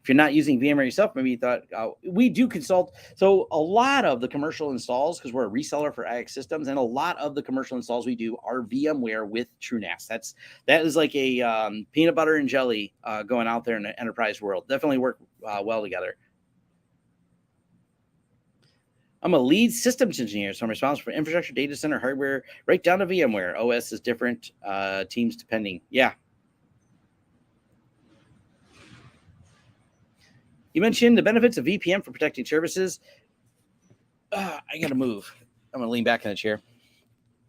If you're not using VMware yourself, maybe you thought, we do consult. So a lot of the commercial installs, because we're a reseller for IX Systems, and a lot of the commercial installs we do are VMware with TrueNAS. That is like a peanut butter and jelly going out there in the enterprise world. Definitely work well together. I'm a lead systems engineer, so I'm responsible for infrastructure, data center, hardware, right down to VMware. OS is different, teams depending. Yeah. You mentioned the benefits of VPN for protecting services. I got to move. I'm going to lean back in the chair.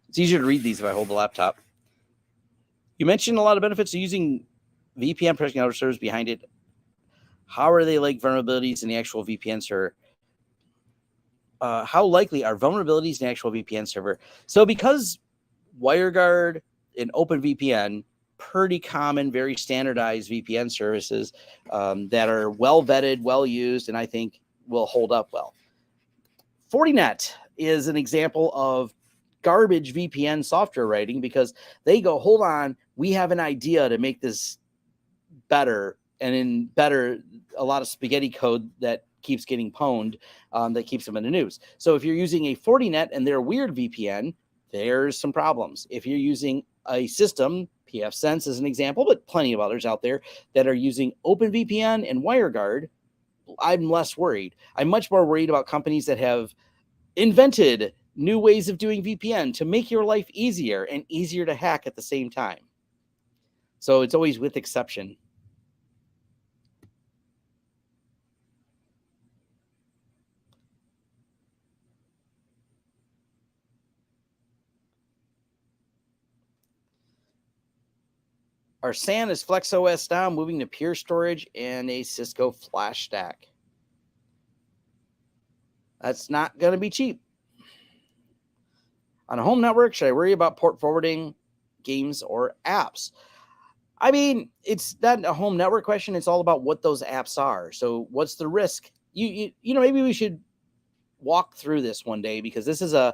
It's easier to read these if I hold the laptop. You mentioned a lot of benefits of using VPN protecting other servers behind it. How are they like vulnerabilities in the actual VPN server? How likely are vulnerabilities in the actual VPN server? So because WireGuard and OpenVPN, pretty common, very standardized VPN services that are well vetted, well used, and I think will hold up well. Fortinet is an example of garbage VPN software writing because they go, hold on, we have an idea to make this better, and in better, a lot of spaghetti code that keeps getting pwned, that keeps them in the news. So if you're using a Fortinet and their weird VPN, there's some problems. If you're using a system, pfSense is an example, but plenty of others out there that are using OpenVPN and WireGuard, I'm less worried. I'm much more worried about companies that have invented new ways of doing VPN to make your life easier and easier to hack at the same time. So it's always with exception. Our SAN is FlexOS now, moving to Pure Storage and a Cisco Flash Stack. That's not going to be cheap. On a home network, should I worry about port forwarding, games, or apps? I mean, it's not a home network question. It's all about what those apps are. So what's the risk? Maybe we should walk through this one day, because this is a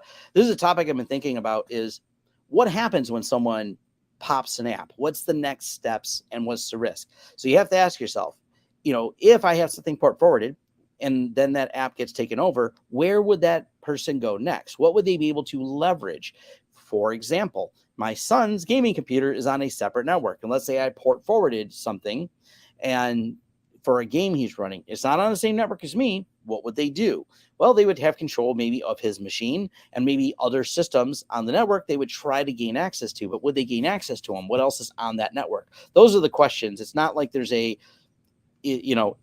topic I've been thinking about, is what happens when someone pops an app? What's the next steps and what's the risk? So you have to ask yourself, if I have something port forwarded and then that app gets taken over, where would that person go next? What would they be able to leverage? For example, my son's gaming computer is on a separate network. And let's say I port forwarded something and for a game he's running. It's not on the same network as me. What would they do? Well, they would have control maybe of his machine and maybe other systems on the network they would try to gain access to. But would they gain access to them? What else is on that network? Those are the questions. It's not like there's a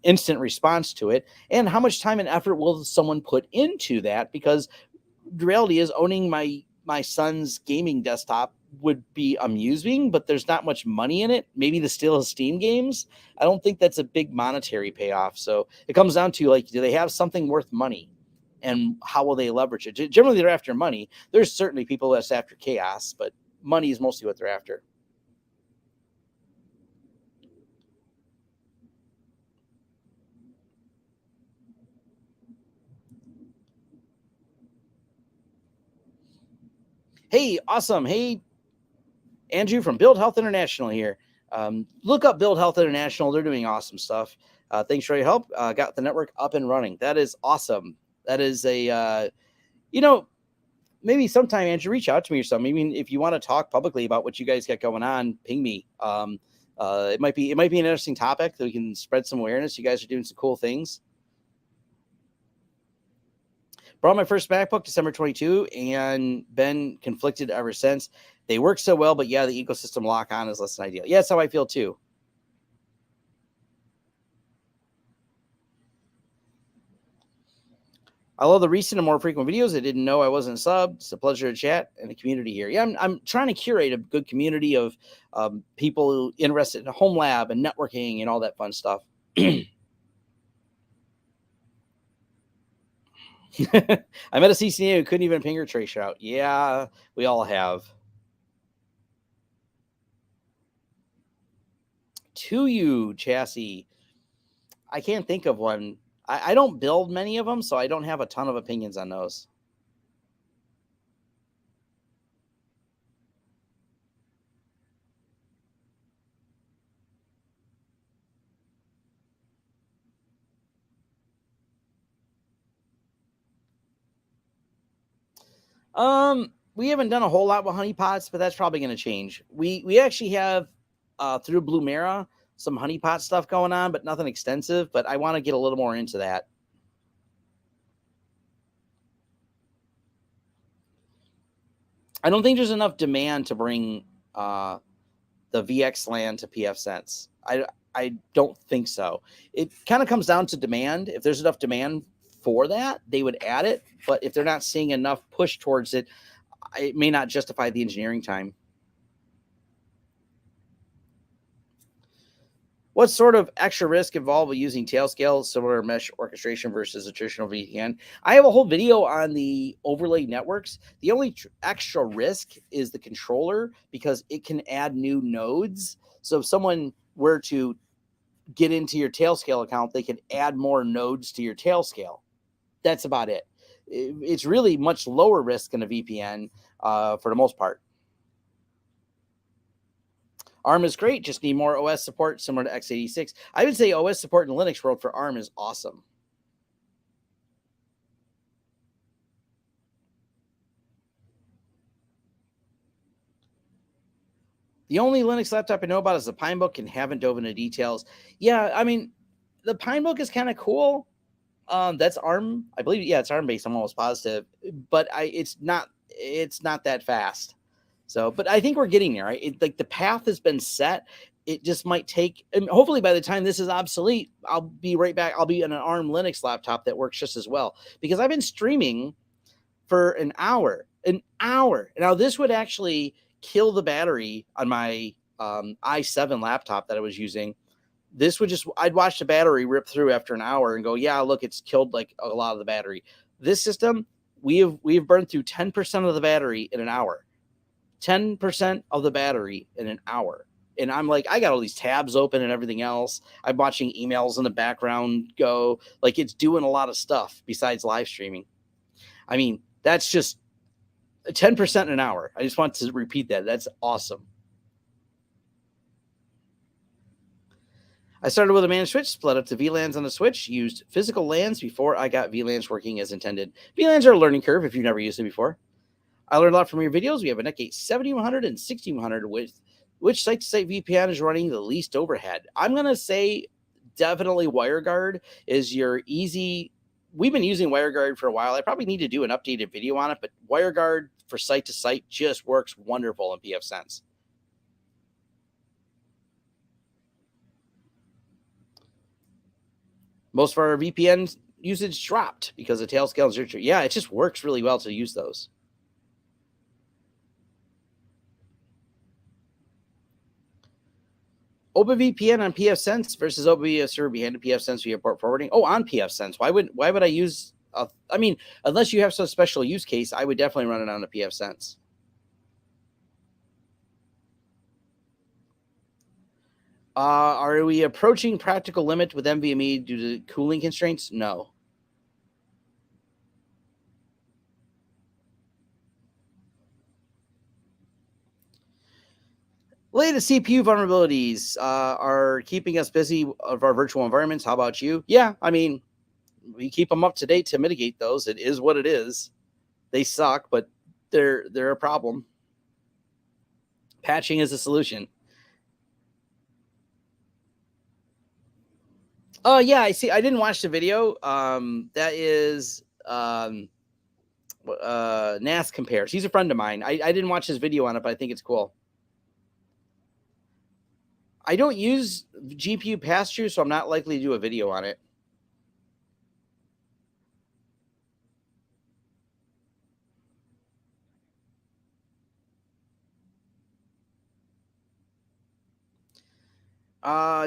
instant response to it. And how much time and effort will someone put into that? Because the reality is, owning my son's gaming desktop would be amusing, but there's not much money in it. Maybe to steal his Steam games. I don't think that's a big monetary payoff. So it comes down to, like, do they have something worth money, and how will they leverage it? Generally, they're after money. There's certainly people that's after chaos, but money is mostly what they're after. Hey, awesome. Hey, Andrew from Build Health International here. Look up Build Health International. They're doing awesome stuff. Thanks for your help. Got the network up and running. That is awesome. That is maybe sometime, Andrew, reach out to me or something. Maybe if you want to talk publicly about what you guys got going on, ping me. It might be an interesting topic that we can spread some awareness. You guys are doing some cool things. Brought my first MacBook December 22 and been conflicted ever since. They work so well, but yeah, the ecosystem lock on is less than ideal. Yeah, that's how I feel too. I love the recent and more frequent videos. I didn't know I wasn't subbed. It's a pleasure to chat and the community here. Yeah, I'm trying to curate a good community of people interested in Homelab and networking and all that fun stuff. I met a CCNA who couldn't even ping or trace out. Yeah, we all have. To you, chassis. I can't think of one. I don't build many of them, so I don't have a ton of opinions on those. We haven't done a whole lot with honeypots, but that's probably going to change. We actually have through Blue Mara some honeypot stuff going on, but nothing extensive. But I want to get a little more into that. I don't think there's enough demand to bring the VXLAN to pfSense. I don't think so. It kind of comes down to demand. If there's enough demand for that, they would add it. But if they're not seeing enough push towards it, it may not justify the engineering time. What sort of extra risk involved with using Tailscale, similar mesh orchestration versus a traditional VPN? I have a whole video on the overlay networks. The only extra risk is the controller, because it can add new nodes. So if someone were to get into your Tailscale account, they can add more nodes to your Tailscale. That's about it. It's really much lower risk than a VPN for the most part. ARM is great. Just need more OS support similar to x86. I would say OS support in Linux world for ARM is awesome. The only Linux laptop I know about is the Pinebook, and haven't dove into details. Yeah, I mean, the Pinebook is kind of cool. That's ARM, I believe. Yeah, it's ARM based. I'm almost positive, but it's not that fast. So, but I think we're getting there. Right? Like the path has been set. It just might take, and hopefully by the time this is obsolete, I'll be right back. I'll be in an ARM Linux laptop that works just as well, because I've been streaming for an hour. Now this would actually kill the battery on my i7 laptop that I was using. This would just, I'd watch the battery rip through after an hour and go, yeah, look, it's killed like a lot of the battery. This system, we've burned through 10% of the battery in an hour. 10% of the battery in an hour. And I'm like, I got all these tabs open and everything else. I'm watching emails in the background go. Like, it's doing a lot of stuff besides live streaming. I mean, that's just 10% in an hour. I just want to repeat that. That's awesome. I started with a managed switch, split up to VLANs on the switch, used physical LANs before I got VLANs working as intended. VLANs are a learning curve if you've never used them before. I learned a lot from your videos. We have a Netgate 7100 and 6100 with which site-to-site VPN is running the least overhead. I'm going to say definitely WireGuard is your easy. We've been using WireGuard for a while. I probably need to do an updated video on it, but WireGuard for site to site just works wonderful in pfSense. Most of our VPN usage dropped because of Tailscale and Zero. Yeah, it just works really well to use those. OpenVPN on pfSense versus OpenVPN server behind pfSense via port forwarding. Oh, on pfSense. Why would I use? I mean, unless you have some special use case, I would definitely run it on a pfSense. Are we approaching practical limit with NVMe due to cooling constraints? No. Latest CPU vulnerabilities are keeping us busy of our virtual environments. How about you? Yeah, I mean, we keep them up to date to mitigate those. It is what it is. They suck, but they're a problem. Patching is a solution. Oh yeah, I see. I didn't watch the video. That is NAS compares. He's a friend of mine. I didn't watch his video on it, but I think it's cool. I don't use GPU pass-through, so I'm not likely to do a video on it.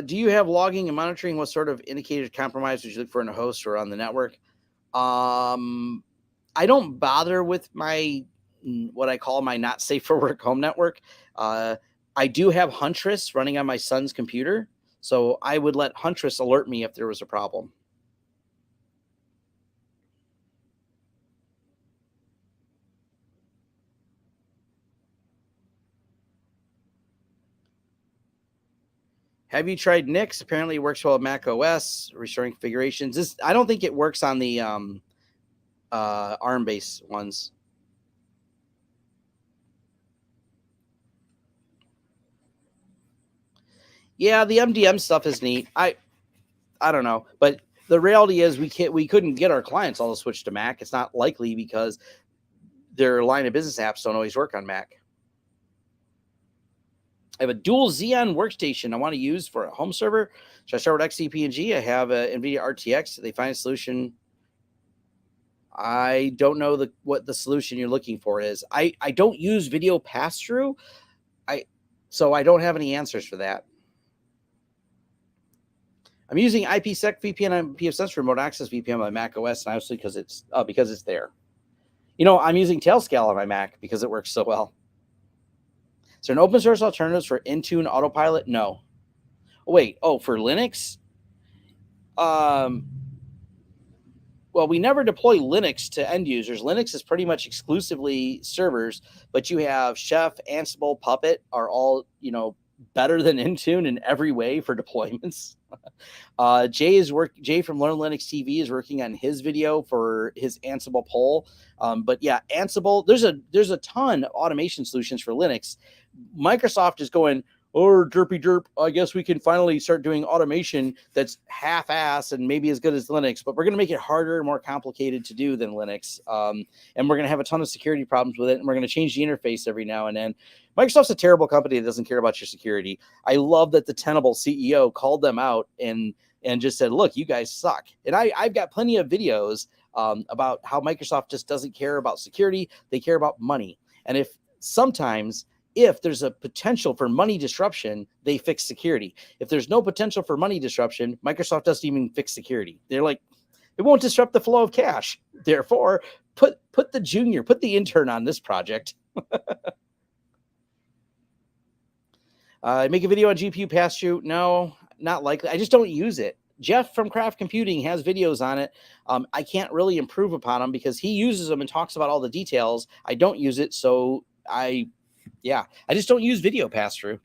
Do you have logging and monitoring? What sort of indicators compromise would you look for in a host or on the network? I don't bother with my what I call my not safe for work home network. I do have Huntress running on my son's computer, so I would let Huntress alert me if there was a problem. Have you tried Nix? Apparently, it works well with Mac OS, restoring configurations. I don't think it works on the ARM-based ones. Yeah, the MDM stuff is neat. I don't know, but the reality is we couldn't get our clients all to switch to Mac. It's not likely because their line of business apps don't always work on Mac. I have a dual Xeon workstation I want to use for a home server. Should I start with XCP&G? I have a NVIDIA RTX. Did they find a solution? I don't know what the solution you're looking for is. I don't use video pass-through. So I don't have any answers for that. I'm using IPsec VPN on pfSense for remote access VPN on Mac OS, and obviously because it's there. You know, I'm using Tailscale on my Mac because it works so well. Is there an open source alternatives for Intune Autopilot? No. Oh, wait. Oh, for Linux? Well, we never deploy Linux to end users. Linux is pretty much exclusively servers, but you have Chef, Ansible, Puppet are all, better than Intune in every way for deployments. Jay from Learn Linux TV is working on his video for his Ansible poll. But yeah, Ansible, there's a ton of automation solutions for Linux. Microsoft is going, derpy derp, I guess we can finally start doing automation that's half-ass and maybe as good as Linux, but we're going to make it harder and more complicated to do than Linux. And we're going to have a ton of security problems with it, and we're going to change the interface every now and then. Microsoft's a terrible company that doesn't care about your security. I love that the Tenable CEO called them out and just said, look, you guys suck. And I've got plenty of videos about how Microsoft just doesn't care about security. They care about money. And if there's a potential for money disruption, they fix security. If there's no potential for money disruption, Microsoft doesn't even fix security. They're like, it won't disrupt the flow of cash. Therefore, put the intern on this project. Make a video on GPU pass-through? No, not likely. I just don't use it. Jeff from Craft Computing has videos on it. I can't really improve upon them because he uses them and talks about all the details. I don't use it, so I just don't use video pass-through.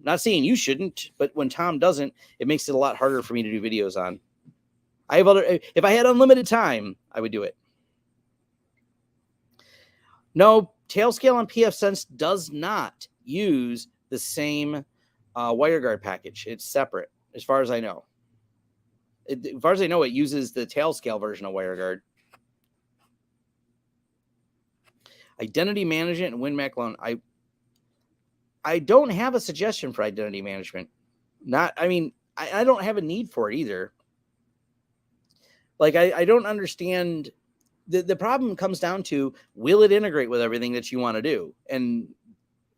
Not saying you shouldn't, but when Tom doesn't, it makes it a lot harder for me to do videos on. If I had unlimited time, I would do it. No, Tailscale on pfSense does not use the same WireGuard package. It's separate. as far as I know. As far as I know, it uses the Tailscale version of WireGuard. Identity management and WinMac loan. I don't have a suggestion for identity management. I don't have a need for it either. Like, I don't understand. The problem comes down to, will it integrate with everything that you want to do? And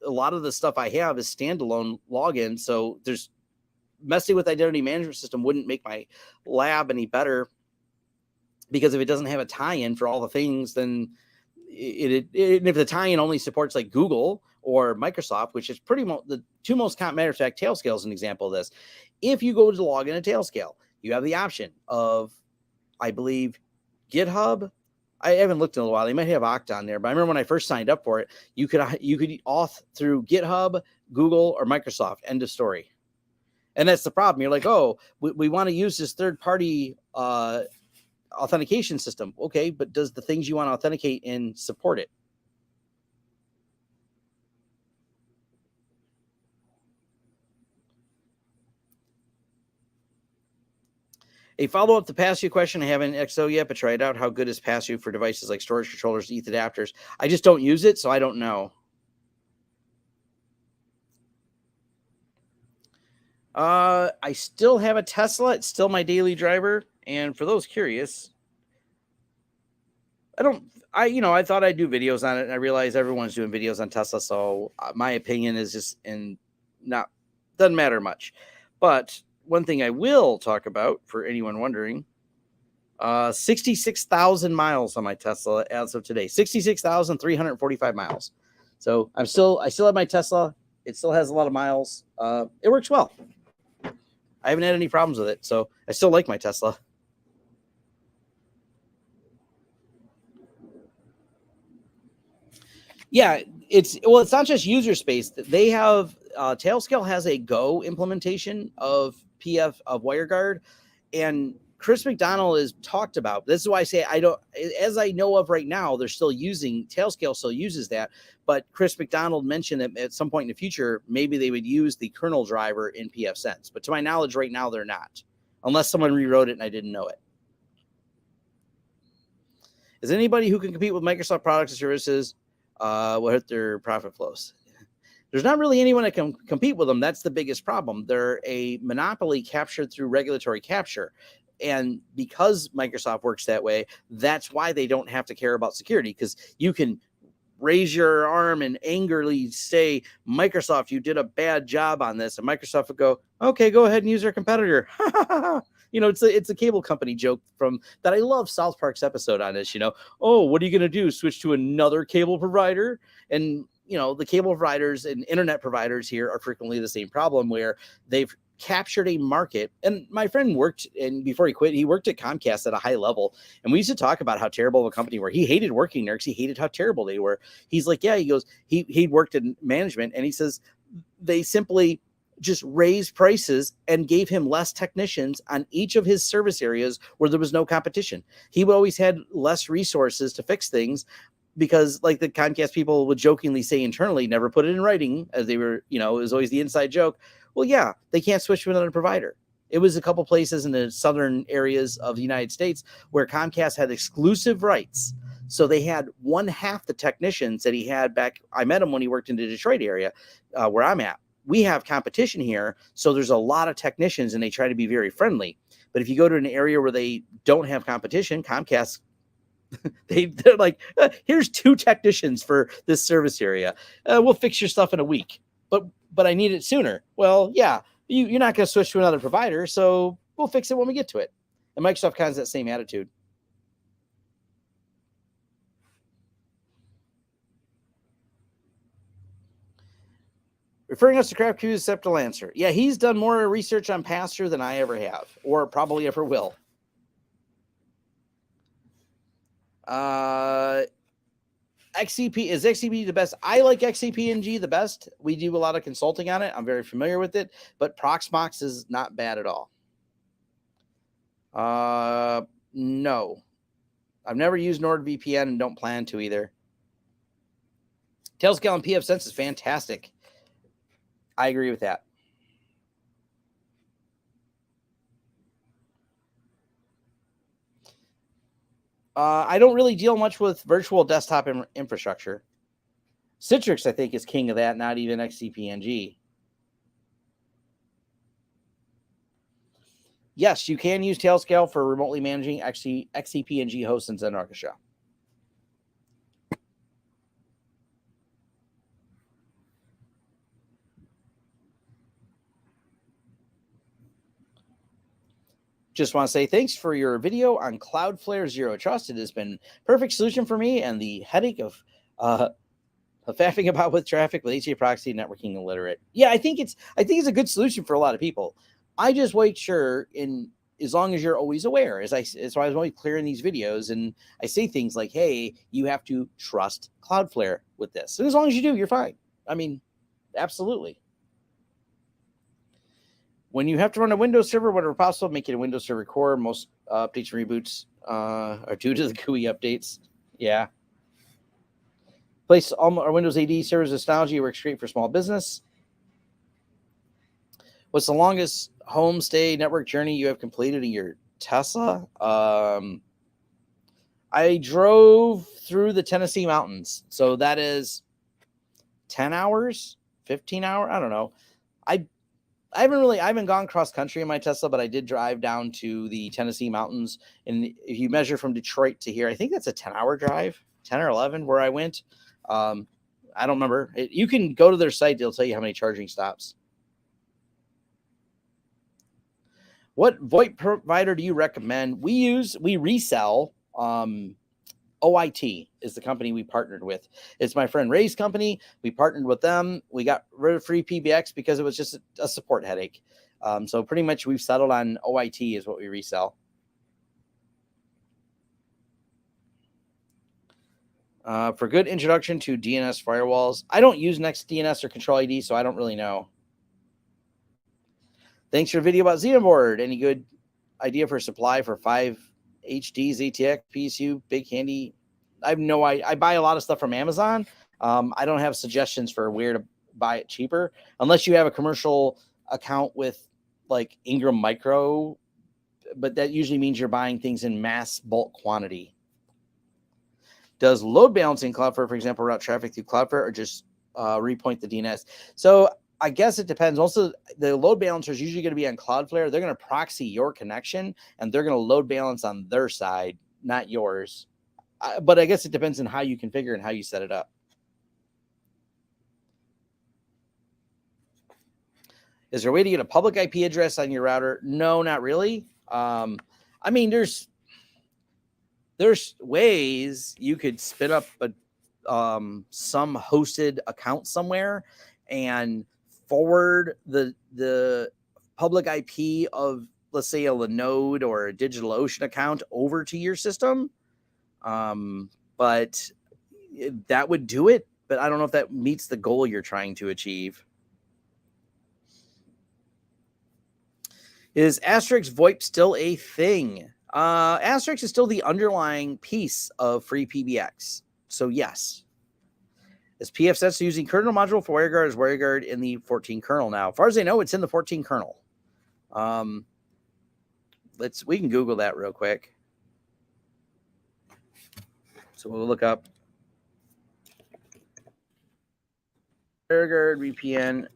a lot of the stuff I have is standalone login. So there's messing with identity management system wouldn't make my lab any better, because if it doesn't have a tie-in for all the things, then if the tie-in only supports like Google or Microsoft, which is pretty much the two most common. Matter of fact, Tailscale is an example of this. If you go to log in a Tailscale, you have the option of, I believe, GitHub. I haven't looked in a while. They might have Okta on there, but I remember when I first signed up for it, you could auth through GitHub, Google, or Microsoft. End of story. And that's the problem. You're like, oh, we want to use this third-party authentication system. Okay, but does the things you want to authenticate in support it? A follow-up to pass-through question. I haven't XO yet, but tried out. How good is pass-through for devices like storage controllers, ETH adapters? I just don't use it, so I don't know. I still have a Tesla. It's still my daily driver. And for those curious, I thought I'd do videos on it, and I realized everyone's doing videos on Tesla. So my opinion is just doesn't matter much. But one thing I will talk about, for anyone wondering, 66,000 miles on my Tesla as of today. 66,345 miles. So I still have my Tesla. It still has a lot of miles. It works well. I haven't had any problems with it, so I still like my Tesla. Yeah, it's not just user space. They have Tailscale has a Go implementation of WireGuard, and Chris McDonald has talked about. This is why I say I don't, as I know of right now, they're still using Tailscale, still uses that. But Chris McDonald mentioned that at some point in the future, maybe they would use the kernel driver in pfSense. But to my knowledge, right now they're not, unless someone rewrote it and I didn't know it. Is anybody who can compete with Microsoft products and services? What hurt their profit flows? There's not really anyone that can compete with them. That's the biggest problem. They're a monopoly captured through regulatory capture. And because Microsoft works that way, that's why they don't have to care about security, because you can raise your arm and angrily say, Microsoft, you did a bad job on this. And Microsoft would go, okay, go ahead and use our competitor. It's a cable company joke from that. I love South Park's episode on this, oh, what are you going to do? Switch to another cable provider? And, the cable providers and internet providers here are frequently the same problem, where they've captured a market. And my friend worked, and before he quit, he worked at Comcast at a high level. And we used to talk about how terrible of a company were. He hated working there because he hated how terrible they were. He's like, yeah, he goes, he'd worked in management, and he says they simply just raised prices and gave him less technicians on each of his service areas where there was no competition. He always had less resources to fix things, because like the Comcast people would jokingly say internally, never put it in writing, as they were, it was always the inside joke. Well, yeah, they can't switch to another provider. It was a couple places in the southern areas of the United States where Comcast had exclusive rights. So they had one half the technicians that he had back. I met him when he worked in the Detroit area where I'm at. We have competition here, so there's a lot of technicians, and they try to be very friendly. But if you go to an area where they don't have competition, Comcast, they're like, here's 2 technicians for this service area. We'll fix your stuff in a week, but I need it sooner. Well, yeah, you're not going to switch to another provider, so we'll fix it when we get to it. And Microsoft kind of has that same attitude. Referring us to Craft Q's Septal answer. Yeah, he's done more research on pass-through than I ever have, or probably ever will. XCP, is XCP the best? I like XCP-NG the best. We do a lot of consulting on it. I'm very familiar with it, but Proxmox is not bad at all. No, I've never used NordVPN and don't plan to either. Tailscale and pfSense is fantastic. I agree with that. I don't really deal much with virtual desktop infrastructure. Citrix, I think, is king of that, not even XCP-ng. Yes, you can use Tailscale for remotely managing XCP-ng hosts in Zen Orchestra. Just want to say thanks for your video on Cloudflare Zero Trust. It has been perfect solution for me and the headache of faffing about with traffic with HA proxy networking illiterate. Yeah, I think it's a good solution for a lot of people. I just make sure as long as you're always aware, so I was always clear in these videos, and I say things like, hey, you have to trust Cloudflare with this. And as long as you do, you're fine. I mean, absolutely. When you have to run a Windows server, whenever possible, make it a Windows Server Core. Most updates and reboots are due to the GUI updates. Yeah. Place all our Windows AD servers. Nostalgia works great for small business. What's the longest home stay network journey you have completed in your Tesla? I drove through the Tennessee mountains. So that is 10 hours, 15 hours. I don't know. I haven't gone cross country in my Tesla, but I did drive down to the Tennessee mountains. And if you measure from Detroit to here, I think that's a 10-hour drive, 10 or 11 where I went. I don't remember. You can go to their site. They'll tell you how many charging stops. What VoIP provider do you recommend? We resell. OIT is the company we partnered with. It's my friend Ray's company. We partnered with them. We got rid of free PBX because it was just a support headache. So pretty much we've settled on OIT is what we resell. For good introduction to DNS firewalls, I don't use NextDNS or Control ID, so I don't really know. Thanks for your video about Xenoboard. Any good idea for supply for 5 HDs, ATX, PSU, big handy? I buy a lot of stuff from Amazon. I don't have suggestions for where to buy it cheaper unless you have a commercial account with like Ingram Micro, but that usually means you're buying things in mass bulk quantity. Does load balancing Cloudflare, for example, route traffic through Cloudflare or just repoint the DNS? So I guess it depends. Also, the load balancer is usually going to be on Cloudflare. They're going to proxy your connection, and they're going to load balance on their side, not yours. But I guess it depends on how you configure and how you set it up. Is there a way to get a public IP address on your router? No, not really. I mean, there's ways you could spin up some hosted account somewhere and forward the public IP of, let's say, a Linode or a DigitalOcean account over to your system. But that would do it. But I don't know if that meets the goal you're trying to achieve. Is Asterisk VoIP still a thing? Asterisk is still the underlying piece of free PBX. So yes. Is PFSense using kernel module for WireGuard? Is WireGuard in the 14 kernel now? As far as I know, it's in the 14 kernel. We can Google that real quick. So we'll look up WireGuard VPN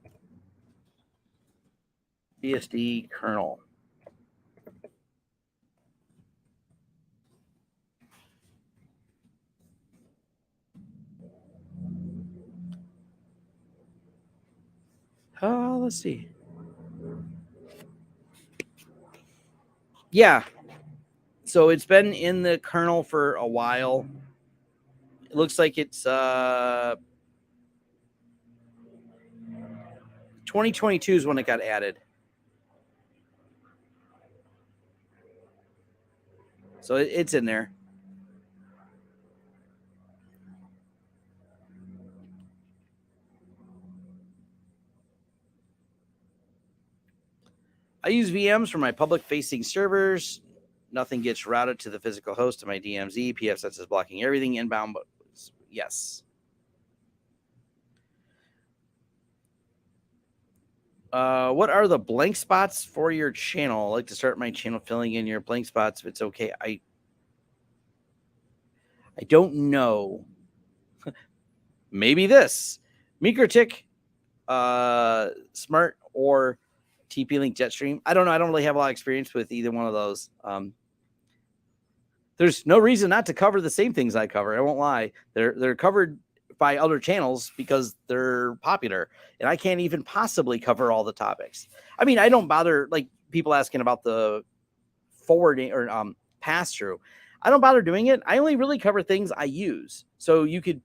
BSD kernel. Let's see. Yeah. So it's been in the kernel for a while. It looks like it's 2022 is when it got added. So it's in there. I use VMs for my public-facing servers. Nothing gets routed to the physical host of my DMZ. PFSense is blocking everything inbound. But yes. What are the blank spots for your channel? I like to start my channel filling in your blank spots if it's okay. I don't know. Maybe this Mikrotik, Smart, or TP-Link Jetstream. I don't know. I don't really have a lot of experience with either one of those. There's no reason not to cover the same things I cover. I won't lie. They're covered by other channels because they're popular, and I can't even possibly cover all the topics. I mean, I don't bother, like people asking about the forwarding or pass through. I don't bother doing it. I only really cover things I use. So you could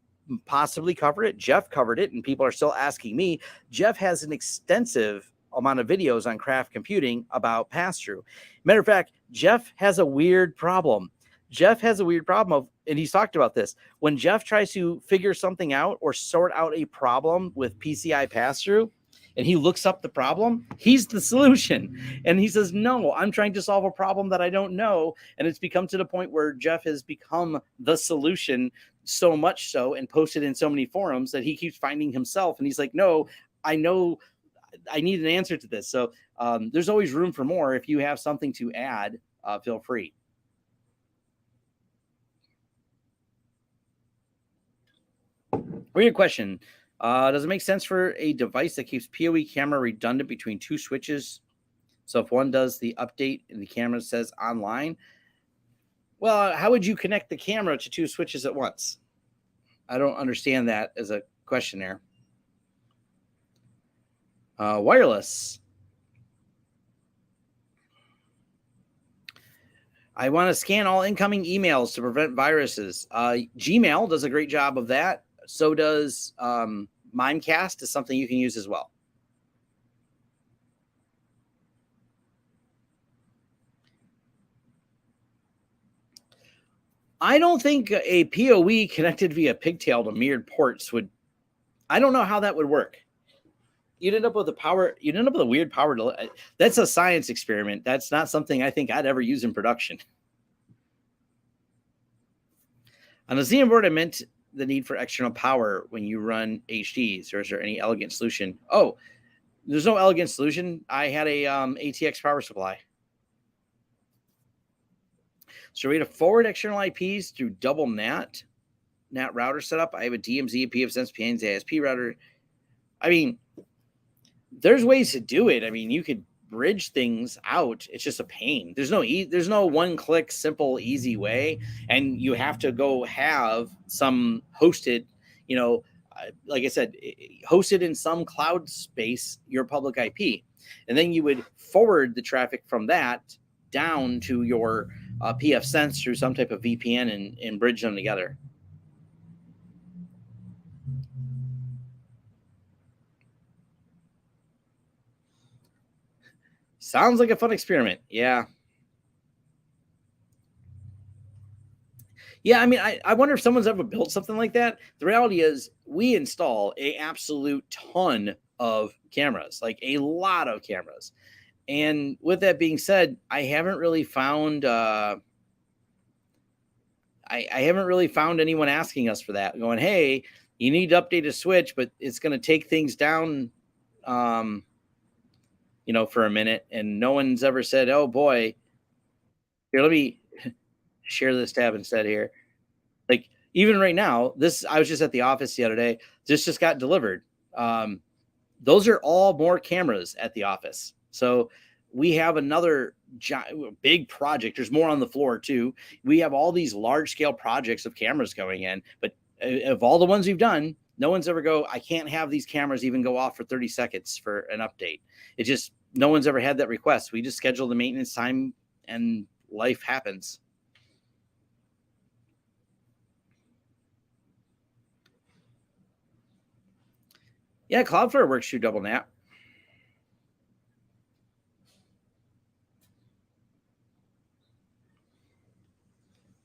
possibly cover it. Jeff covered it, and people are still asking me. Jeff has an extensive amount of videos on craft computing about pass through. Matter of fact, Jeff has a weird problem. Jeff has a weird problem of, and he's talked about this. When Jeff tries to figure something out or sort out a problem with PCI pass through, and he looks up the problem, he's the solution. And he says, no, I'm trying to solve a problem that I don't know. And it's become to the point where Jeff has become the solution, so much so, and posted in so many forums that he keeps finding himself. And he's like, no, I know I need an answer to this. So there's always room for more. If you have something to add, feel free. Weird question. Does it make sense for a device that keeps PoE camera redundant between two switches? So if one does the update and the camera says online, well, how would you connect the camera to two switches at once? I don't understand that as a question there. Wireless. I want to scan all incoming emails to prevent viruses. Gmail does a great job of that. So does Mimecast, is something you can use as well. I don't think a PoE connected via pigtail to mirrored ports would. I don't know how that would work. You'd end up with a power. You'd end up with a weird power. That's a science experiment. That's not something I think I'd ever use in production. On the Xeon board, I meant the need for external power when you run HDs, or is there any elegant solution? Oh, there's no elegant solution. I had a ATX power supply. So we had to forward external IPs through double NAT router setup. I have a DMZ, PFSense, PNZ, ISP router. I mean, there's ways to do it. I mean, you could bridge things out. It's just a pain. There's no one-click, simple, easy way, and you have to go have some hosted, like I said, hosted in some cloud space, your public IP, and then you would forward the traffic from that down to your PFSense through some type of VPN and bridge them together. Sounds like a fun experiment. Yeah. Yeah, I mean, I wonder if someone's ever built something like that. The reality is we install a absolute ton of cameras, like a lot of cameras. And with that being said, I haven't really found I haven't really found anyone asking us for that, going, hey, you need to update a switch, but it's going to take things down for a minute. And no one's ever said, oh boy, here, let me share this tab instead here. Like, even right now, I was just at the office the other day. This just got delivered. Those are all more cameras at the office. So we have another big project. There's more on the floor too. We have all these large scale projects of cameras going in, but of all the ones we've done, no one's ever I can't have these cameras even go off for 30 seconds for an update. No one's ever had that request. We just schedule the maintenance time and life happens. Yeah, Cloudflare works through double NAT.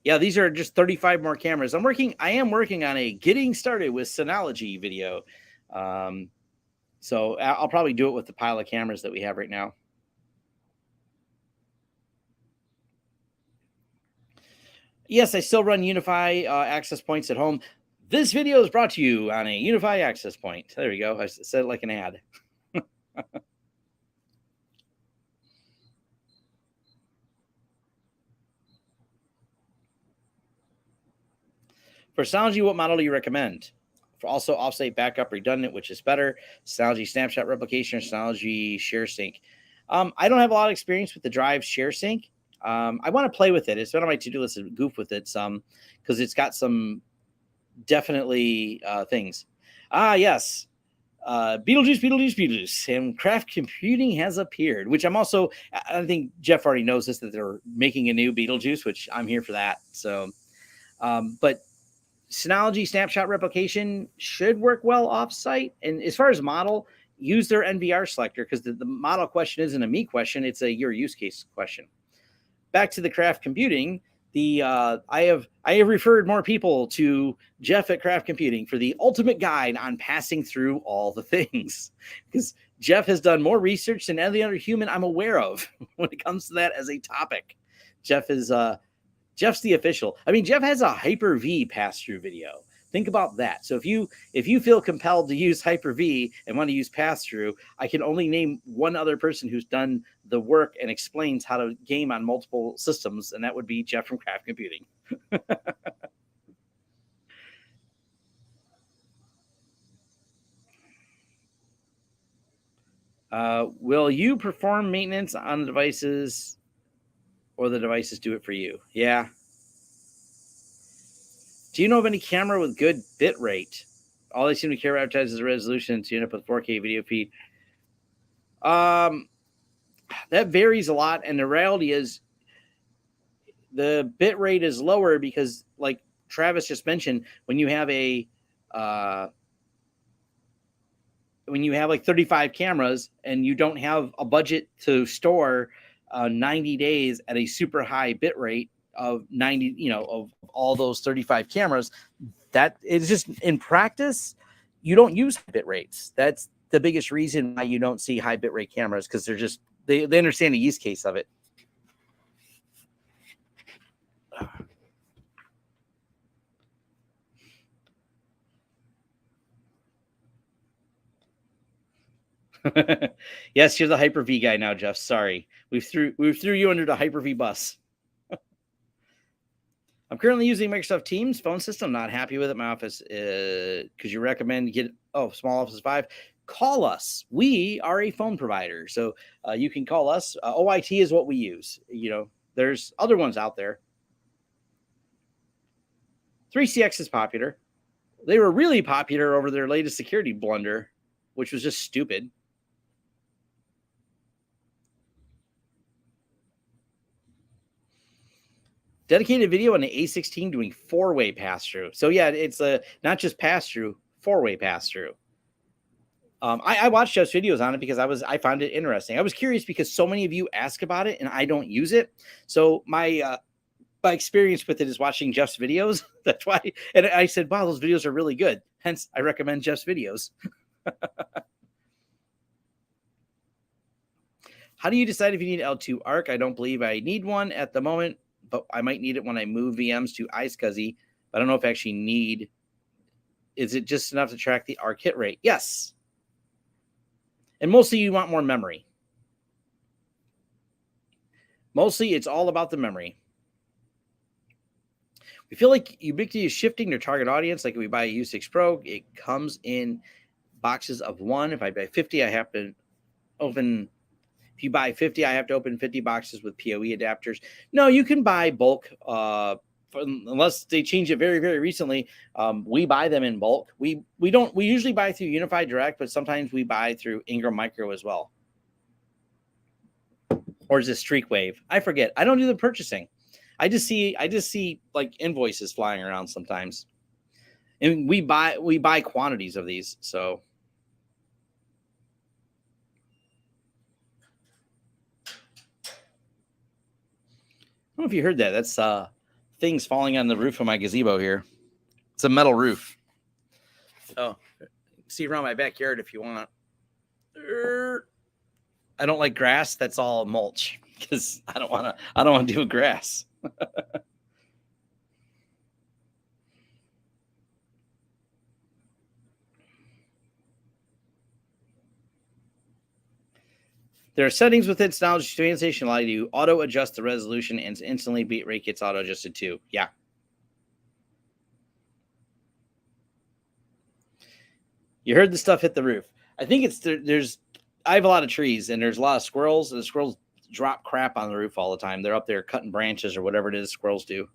Yeah, these are just 35 more cameras. I am working on a getting started with Synology video. So I'll probably do it with the pile of cameras that we have right now. Yes, I still run UniFi access points at home. This video is brought to you on a UniFi access point. There we go. I said it like an ad. For Synology, what model do you recommend? For also offsite backup redundant, which is better? Synology snapshot replication or Synology share sync? I don't have a lot of experience with the Drive share sync. I want to play with it. It's been on my to-do list to goof with it some because it's got some definitely things. Yes. Beetlejuice, and Craft Computing has appeared, which I think Jeff already knows this, that they're making a new Beetlejuice, which I'm here for that. So, but Synology snapshot replication should work well offsite. And as far as model, use their NVR selector because the model question isn't a me question; it's a your use case question. Back to the Craft Computing, I have referred more people to Jeff at Craft Computing for the ultimate guide on passing through all the things, because Jeff has done more research than any other human I'm aware of when it comes to that as a topic. Jeff's the official. I mean, Jeff has a Hyper-V pass-through video. Think about that. So if you feel compelled to use Hyper-V and want to use pass-through, I can only name one other person who's done the work and explains how to game on multiple systems, and that would be Jeff from Craft Computing. Will you perform maintenance on the devices or the devices do it for you? Yeah. Do you know of any camera with good bit rate? All they seem to care about advertise is the resolution to end up with 4K video feed. That varies a lot, and the reality is the bit rate is lower because, like Travis just mentioned, when you have like 35 cameras and you don't have a budget to store 90 days at a super high bit rate of 90, of all those 35 cameras, that is just in practice, you don't use bit rates. That's the biggest reason why you don't see high bit rate cameras, because they're just, they understand the use case of it. Yes, you're the Hyper-V guy now, Jeff. Sorry. We threw you under the Hyper-V bus. I'm currently using Microsoft Teams phone system. Not happy with it. My office, because you recommend small office 5. Call us. We are a phone provider, so you can call us. OIT is what we use. There's other ones out there. 3CX is popular. They were really popular over their latest security blunder, which was just stupid. Dedicated video on the A16 doing 4-way pass-through. So yeah, it's not just pass-through, 4-way pass-through. I watched Jeff's videos on it because I found it interesting. I was curious because so many of you ask about it and I don't use it. So my experience with it is watching Jeff's videos. That's why. And I said, wow, those videos are really good. Hence, I recommend Jeff's videos. How do you decide if you need L2 ARC? I don't believe I need one at the moment, but I might need it when I move VMs to iSCSI. I don't know if I actually need. Is it just enough to track the ARC hit rate? Yes. And mostly you want more memory. Mostly it's all about the memory. We feel like Ubiquiti is shifting their target audience. Like if we buy a U6 Pro, it comes in boxes of 1. If I buy 50, I have to open. If you buy 50, I have to open 50 boxes with PoE adapters. No, you can buy bulk, unless they change it very, very recently. We buy them in bulk. We usually buy through UniFi Direct, but sometimes we buy through Ingram Micro as well. Or is it Streakwave? I forget. I don't do the purchasing. I just see like invoices flying around sometimes. And we buy quantities of these, so. I don't know if you heard that. That's things falling on the roof of my gazebo here. It's a metal roof. Oh, see around my backyard if you want. I don't like grass. That's all mulch because I don't want to do grass. There are settings within Synology Translation allow you to auto adjust the resolution and instantly bit rate gets auto adjusted too. Yeah. You heard the stuff hit the roof. I think it's there's. I have a lot of trees, and there's a lot of squirrels, and the squirrels drop crap on the roof all the time. They're up there cutting branches or whatever it is squirrels do.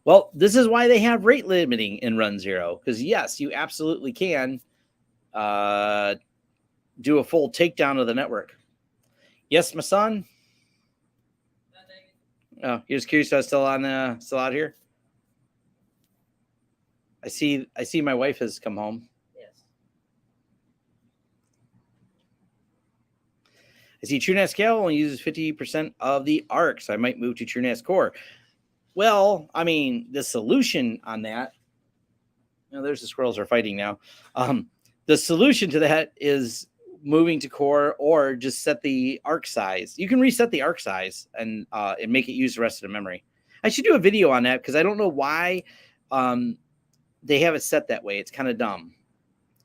Well, this is why they have rate limiting in Run Zero, because yes, you absolutely can do a full takedown of the network. Yes, my son. Oh, you're just curious if I was still out here. I see my wife has come home. Yes. I see TrueNAS Scale only uses 50% of the ARC, so I might move to TrueNAS Core. Well, I mean, the solution on that, there's the squirrels are fighting now. The solution to that is moving to core or just set the ARC size. You can reset the ARC size and make it use the rest of the memory. I should do a video on that because I don't know why they have it set that way. It's kind of dumb.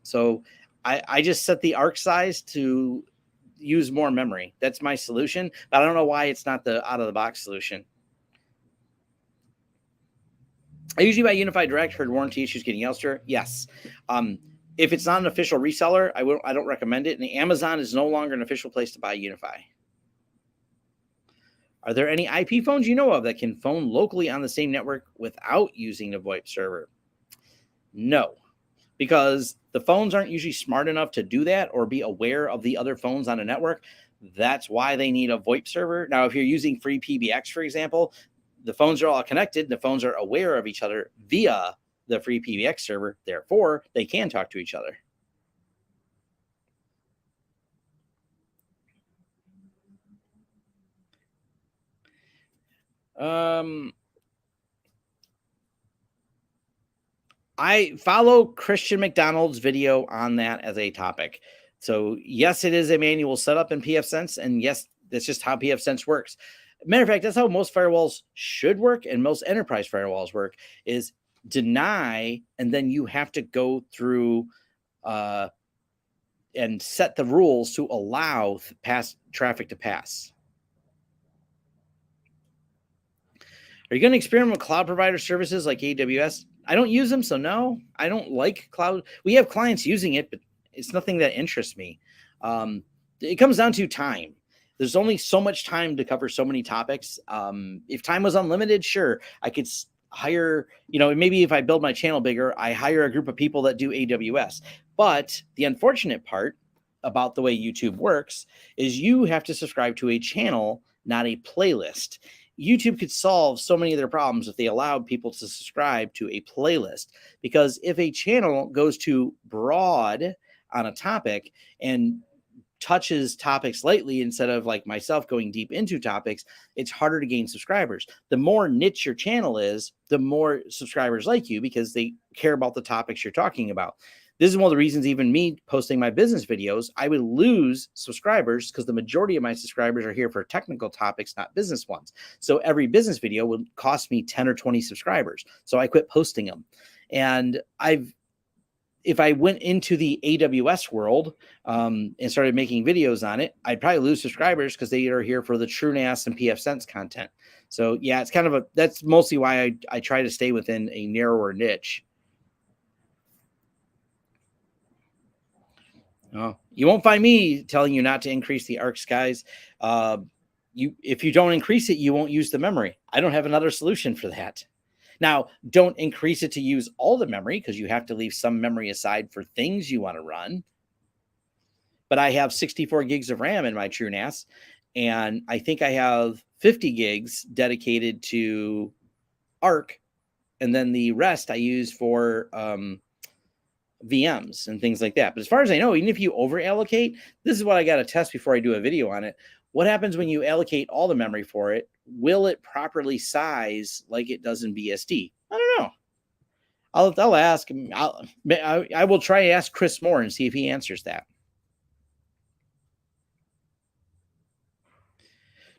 So I just set the ARC size to use more memory. That's my solution, but I don't know why it's not the out of the box solution. I usually buy UniFi direct. Heard warranty issues getting Elster. Yes. If it's not an official reseller, I don't recommend it. And Amazon is no longer an official place to buy UniFi. Are there any IP phones you know of that can phone locally on the same network without using a VoIP server? No, because the phones aren't usually smart enough to do that or be aware of the other phones on a network. That's why they need a VoIP server. Now, if you're using free PBX, for example, the phones are all connected. The phones are aware of each other via the free PBX server. Therefore, they can talk to each other. I follow Christian McDonald's video on that as a topic. So yes, it is a manual setup in pfSense, and yes, that's just how pfSense works. Matter of fact, that's how most firewalls should work, and most enterprise firewalls work, is deny, and then you have to go through and set the rules to allow traffic to pass. Are you going to experiment with cloud provider services like AWS? I don't use them, so no, I don't like cloud. We have clients using it, but it's nothing that interests me. It comes down to time. There's only so much time to cover so many topics. If time was unlimited, sure, I could hire, maybe if I build my channel bigger, I hire a group of people that do AWS. But the unfortunate part about the way YouTube works is you have to subscribe to a channel, not a playlist. YouTube could solve so many of their problems if they allowed people to subscribe to a playlist. Because if a channel goes too broad on a topic and touches topics lightly instead of like myself going deep into topics, it's harder to gain subscribers. The more niche your channel is, the more subscribers like you because they care about the topics you're talking about. This is one of the reasons even me posting my business videos, I would lose subscribers because the majority of my subscribers are here for technical topics, not business ones. So every business video would cost me 10 or 20 subscribers. So I quit posting them. And if I went into the AWS world and started making videos on it, I'd probably lose subscribers because they are here for the TrueNAS and pfSense content. So yeah, it's kind of that's mostly why I try to stay within a narrower niche. Oh, you won't find me telling you not to increase the ARC size. If you don't increase it, you won't use the memory. I don't have another solution for that. Now, don't increase it to use all the memory because you have to leave some memory aside for things you want to run. But I have 64 gigs of RAM in my TrueNAS, and I think I have 50 gigs dedicated to ARC, and then the rest I use for VMs and things like that. But as far as I know, even if you over allocate, this is what I got to test before I do a video on it. What happens when you allocate all the memory for it? Will it properly size like it does in BSD? I don't know. I'll ask. I will try to ask Chris Moore and see if he answers that.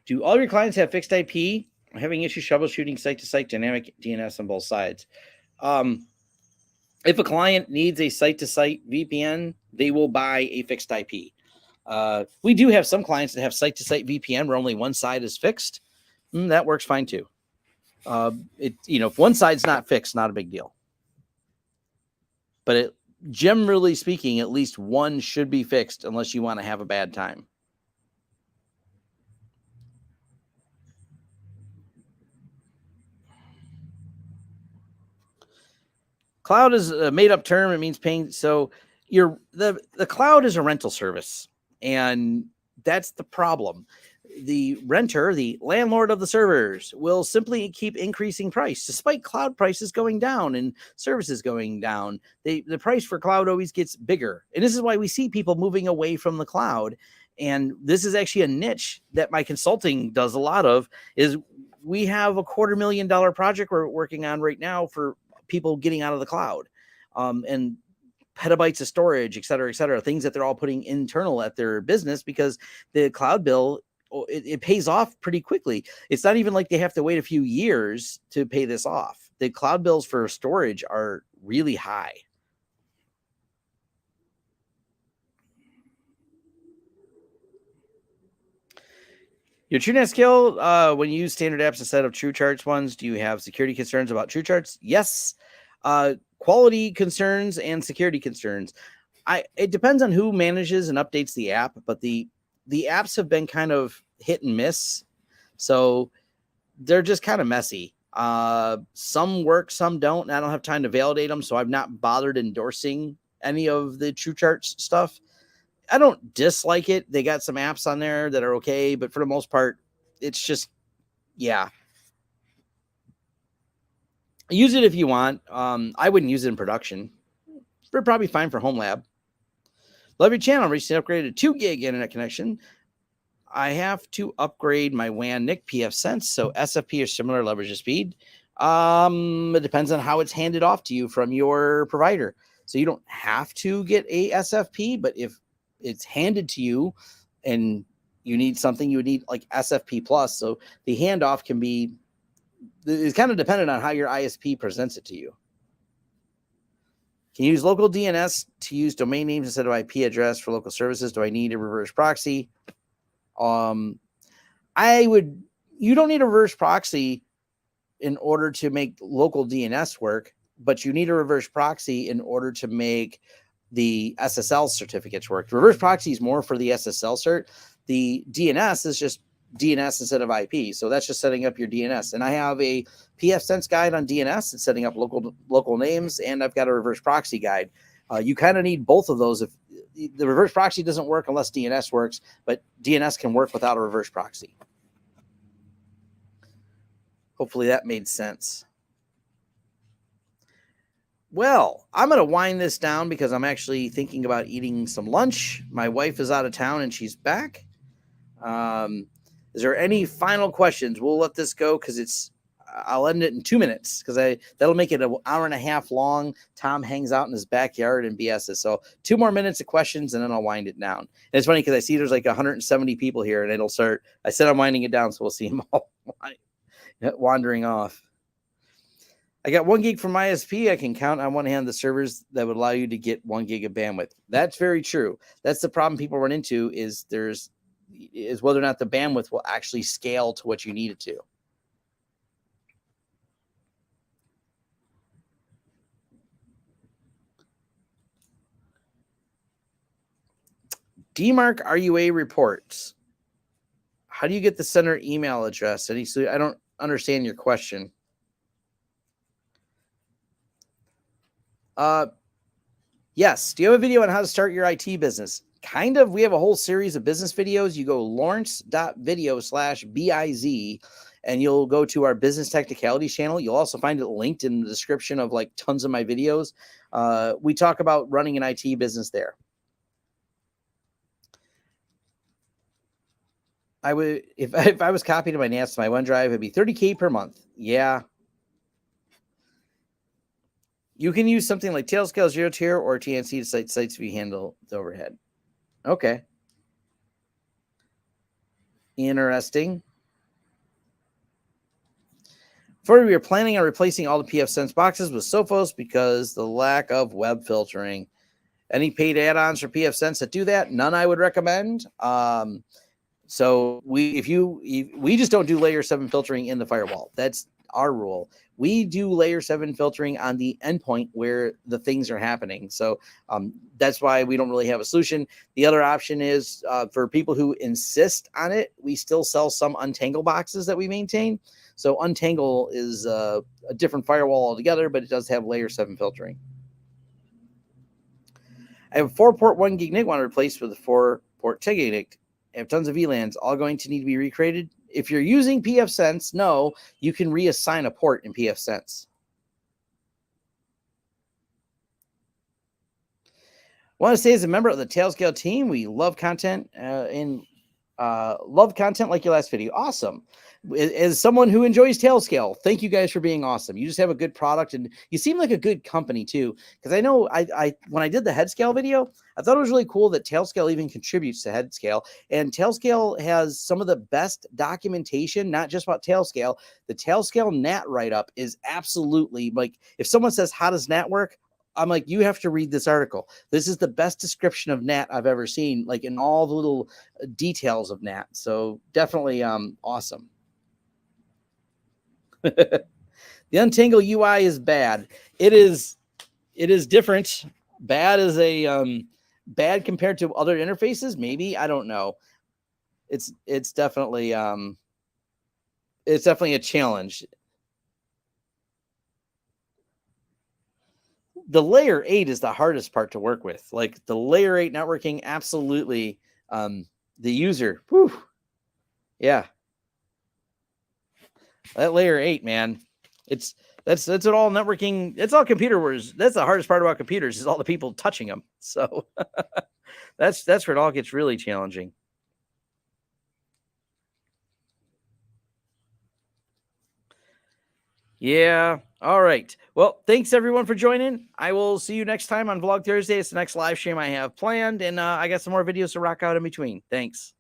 Do all your clients have fixed IP? I'm having issues troubleshooting site-to-site dynamic DNS on both sides. If a client needs a site-to-site VPN, they will buy a fixed IP. We do have some clients that have site-to-site VPN where only one side is fixed. That works fine too. If one side's not fixed, not a big deal. But generally speaking, at least one should be fixed unless you want to have a bad time. Cloud is a made up term. It means paying. So the cloud is a rental service, and that's the problem. The renter, the landlord of the servers, will simply keep increasing price despite cloud prices going down and services going down. The price for cloud always gets bigger. And this is why we see people moving away from the cloud. And this is actually a niche that my consulting does a lot of. Is we have a $250,000 project we're working on right now for people getting out of the cloud, and petabytes of storage, et cetera, things that they're all putting internal at their business, because the cloud bill, it pays off pretty quickly. It's not even like they have to wait a few years to pay this off. The cloud bills for storage are really high. Your TrueNet skill, when you use standard apps instead of TrueCharts ones, do you have security concerns about TrueCharts? Yes. Quality concerns and security concerns. It depends on who manages and updates the app, but the apps have been kind of hit and miss. So they're just kind of messy. Some work, some don't. And I don't have time to validate them, so I've not bothered endorsing any of the TrueCharts stuff. I don't dislike it. They got some apps on there that are okay, but for the most part, it's just, yeah. Use it if you want. I wouldn't use it in production. They're probably fine for Homelab. Love your channel. Recently upgraded to 2 gig internet connection. I have to upgrade my WAN NIC pfSense, so SFP or similar leverage the speed. It depends on how it's handed off to you from your provider. So you don't have to get a SFP, but if it's handed to you and you need something, you would need like SFP plus. So the handoff can be, it's kind of dependent on how your ISP presents it to you. Can you use local DNS to use domain names instead of IP address for local services? Do I need a reverse proxy? You don't need a reverse proxy in order to make local DNS work, but you need a reverse proxy in order to make the SSL certificates work. Reverse proxy is more for the SSL cert. The DNS is just DNS instead of IP. So that's just setting up your DNS. And I have a pfSense guide on DNS and setting up local names, and I've got a reverse proxy guide. You kind of need both of those. If the reverse proxy doesn't work unless DNS works, but DNS can work without a reverse proxy. Hopefully that made sense. Well, I'm going to wind this down because I'm actually thinking about eating some lunch. My wife is out of town and she's back. Is there any final questions? We'll let this go because I'll end it in 2 minutes because that'll make it an hour and a half long. Tom hangs out in his backyard and BS's. So 2 more minutes of questions and then I'll wind it down. And it's funny because I see there's like 170 people here and it'll start. I said I'm winding it down, so we'll see them all wandering off. I got 1 gig from ISP. I can count on one hand the servers that would allow you to get 1 gig of bandwidth. That's very true. That's the problem people run into is whether or not the bandwidth will actually scale to what you need it to. DMARC RUA reports. How do you get the center email address? I don't understand your question. Yes. Do you have a video on how to start your IT business? Kind of. We have a whole series of business videos. You go lawrence.video/biz and you'll go to our business technicalities channel. You'll also find it linked in the description of like tons of my videos. We talk about running an IT business there. I would, if I was copied to my NAS to my OneDrive, it'd be $30K per month. Yeah. You can use something like Tailscale, Zero Tier, or TNC to cite sites if you handle the overhead. Okay. Interesting. Further, we are planning on replacing all the pfSense boxes with Sophos because the lack of web filtering. Any paid add-ons for pfSense that do that? None I would recommend. So we just don't do layer 7 filtering in the firewall. That's our rule. We do layer 7 filtering on the endpoint where the things are happening. So that's why we don't really have a solution. The other option is for people who insist on it, we still sell some Untangle boxes that we maintain. So Untangle is a different firewall altogether, but it does have layer 7 filtering. I have a 4-port 1 gig NIC want to replace with a 4-port 10 gig NIC. I have tons of VLANs, all going to need to be recreated. If you're using pfSense, no, you can reassign a port in pfSense. I want to say, as a member of the Tailscale team, we love content love content like your last video. Awesome. As someone who enjoys Tailscale, thank you guys for being awesome. You just have a good product, and you seem like a good company too. Because I know I when I did the Headscale video, I thought it was really cool that Tailscale even contributes to Headscale. And Tailscale has some of the best documentation, not just about Tailscale. The Tailscale NAT write-up is absolutely, like, if someone says, how does NAT work? I'm like, you have to read this article. This is the best description of NAT I've ever seen, like in all the little details of NAT. So definitely awesome. The Untangle UI is bad. It is different. Bad is a bad compared to other interfaces. Maybe, I don't know. It's definitely a challenge. The layer 8 is the hardest part to work with. Like the layer 8 networking, absolutely. The user, whew, yeah. That layer 8, man. That's what all networking. It's all computer words. That's the hardest part about computers, is all the people touching them. So that's where it all gets really challenging. Yeah. All right. Well, thanks everyone for joining. I will see you next time on Vlog Thursday. It's the next live stream I have planned, and I got some more videos to rock out in between. Thanks.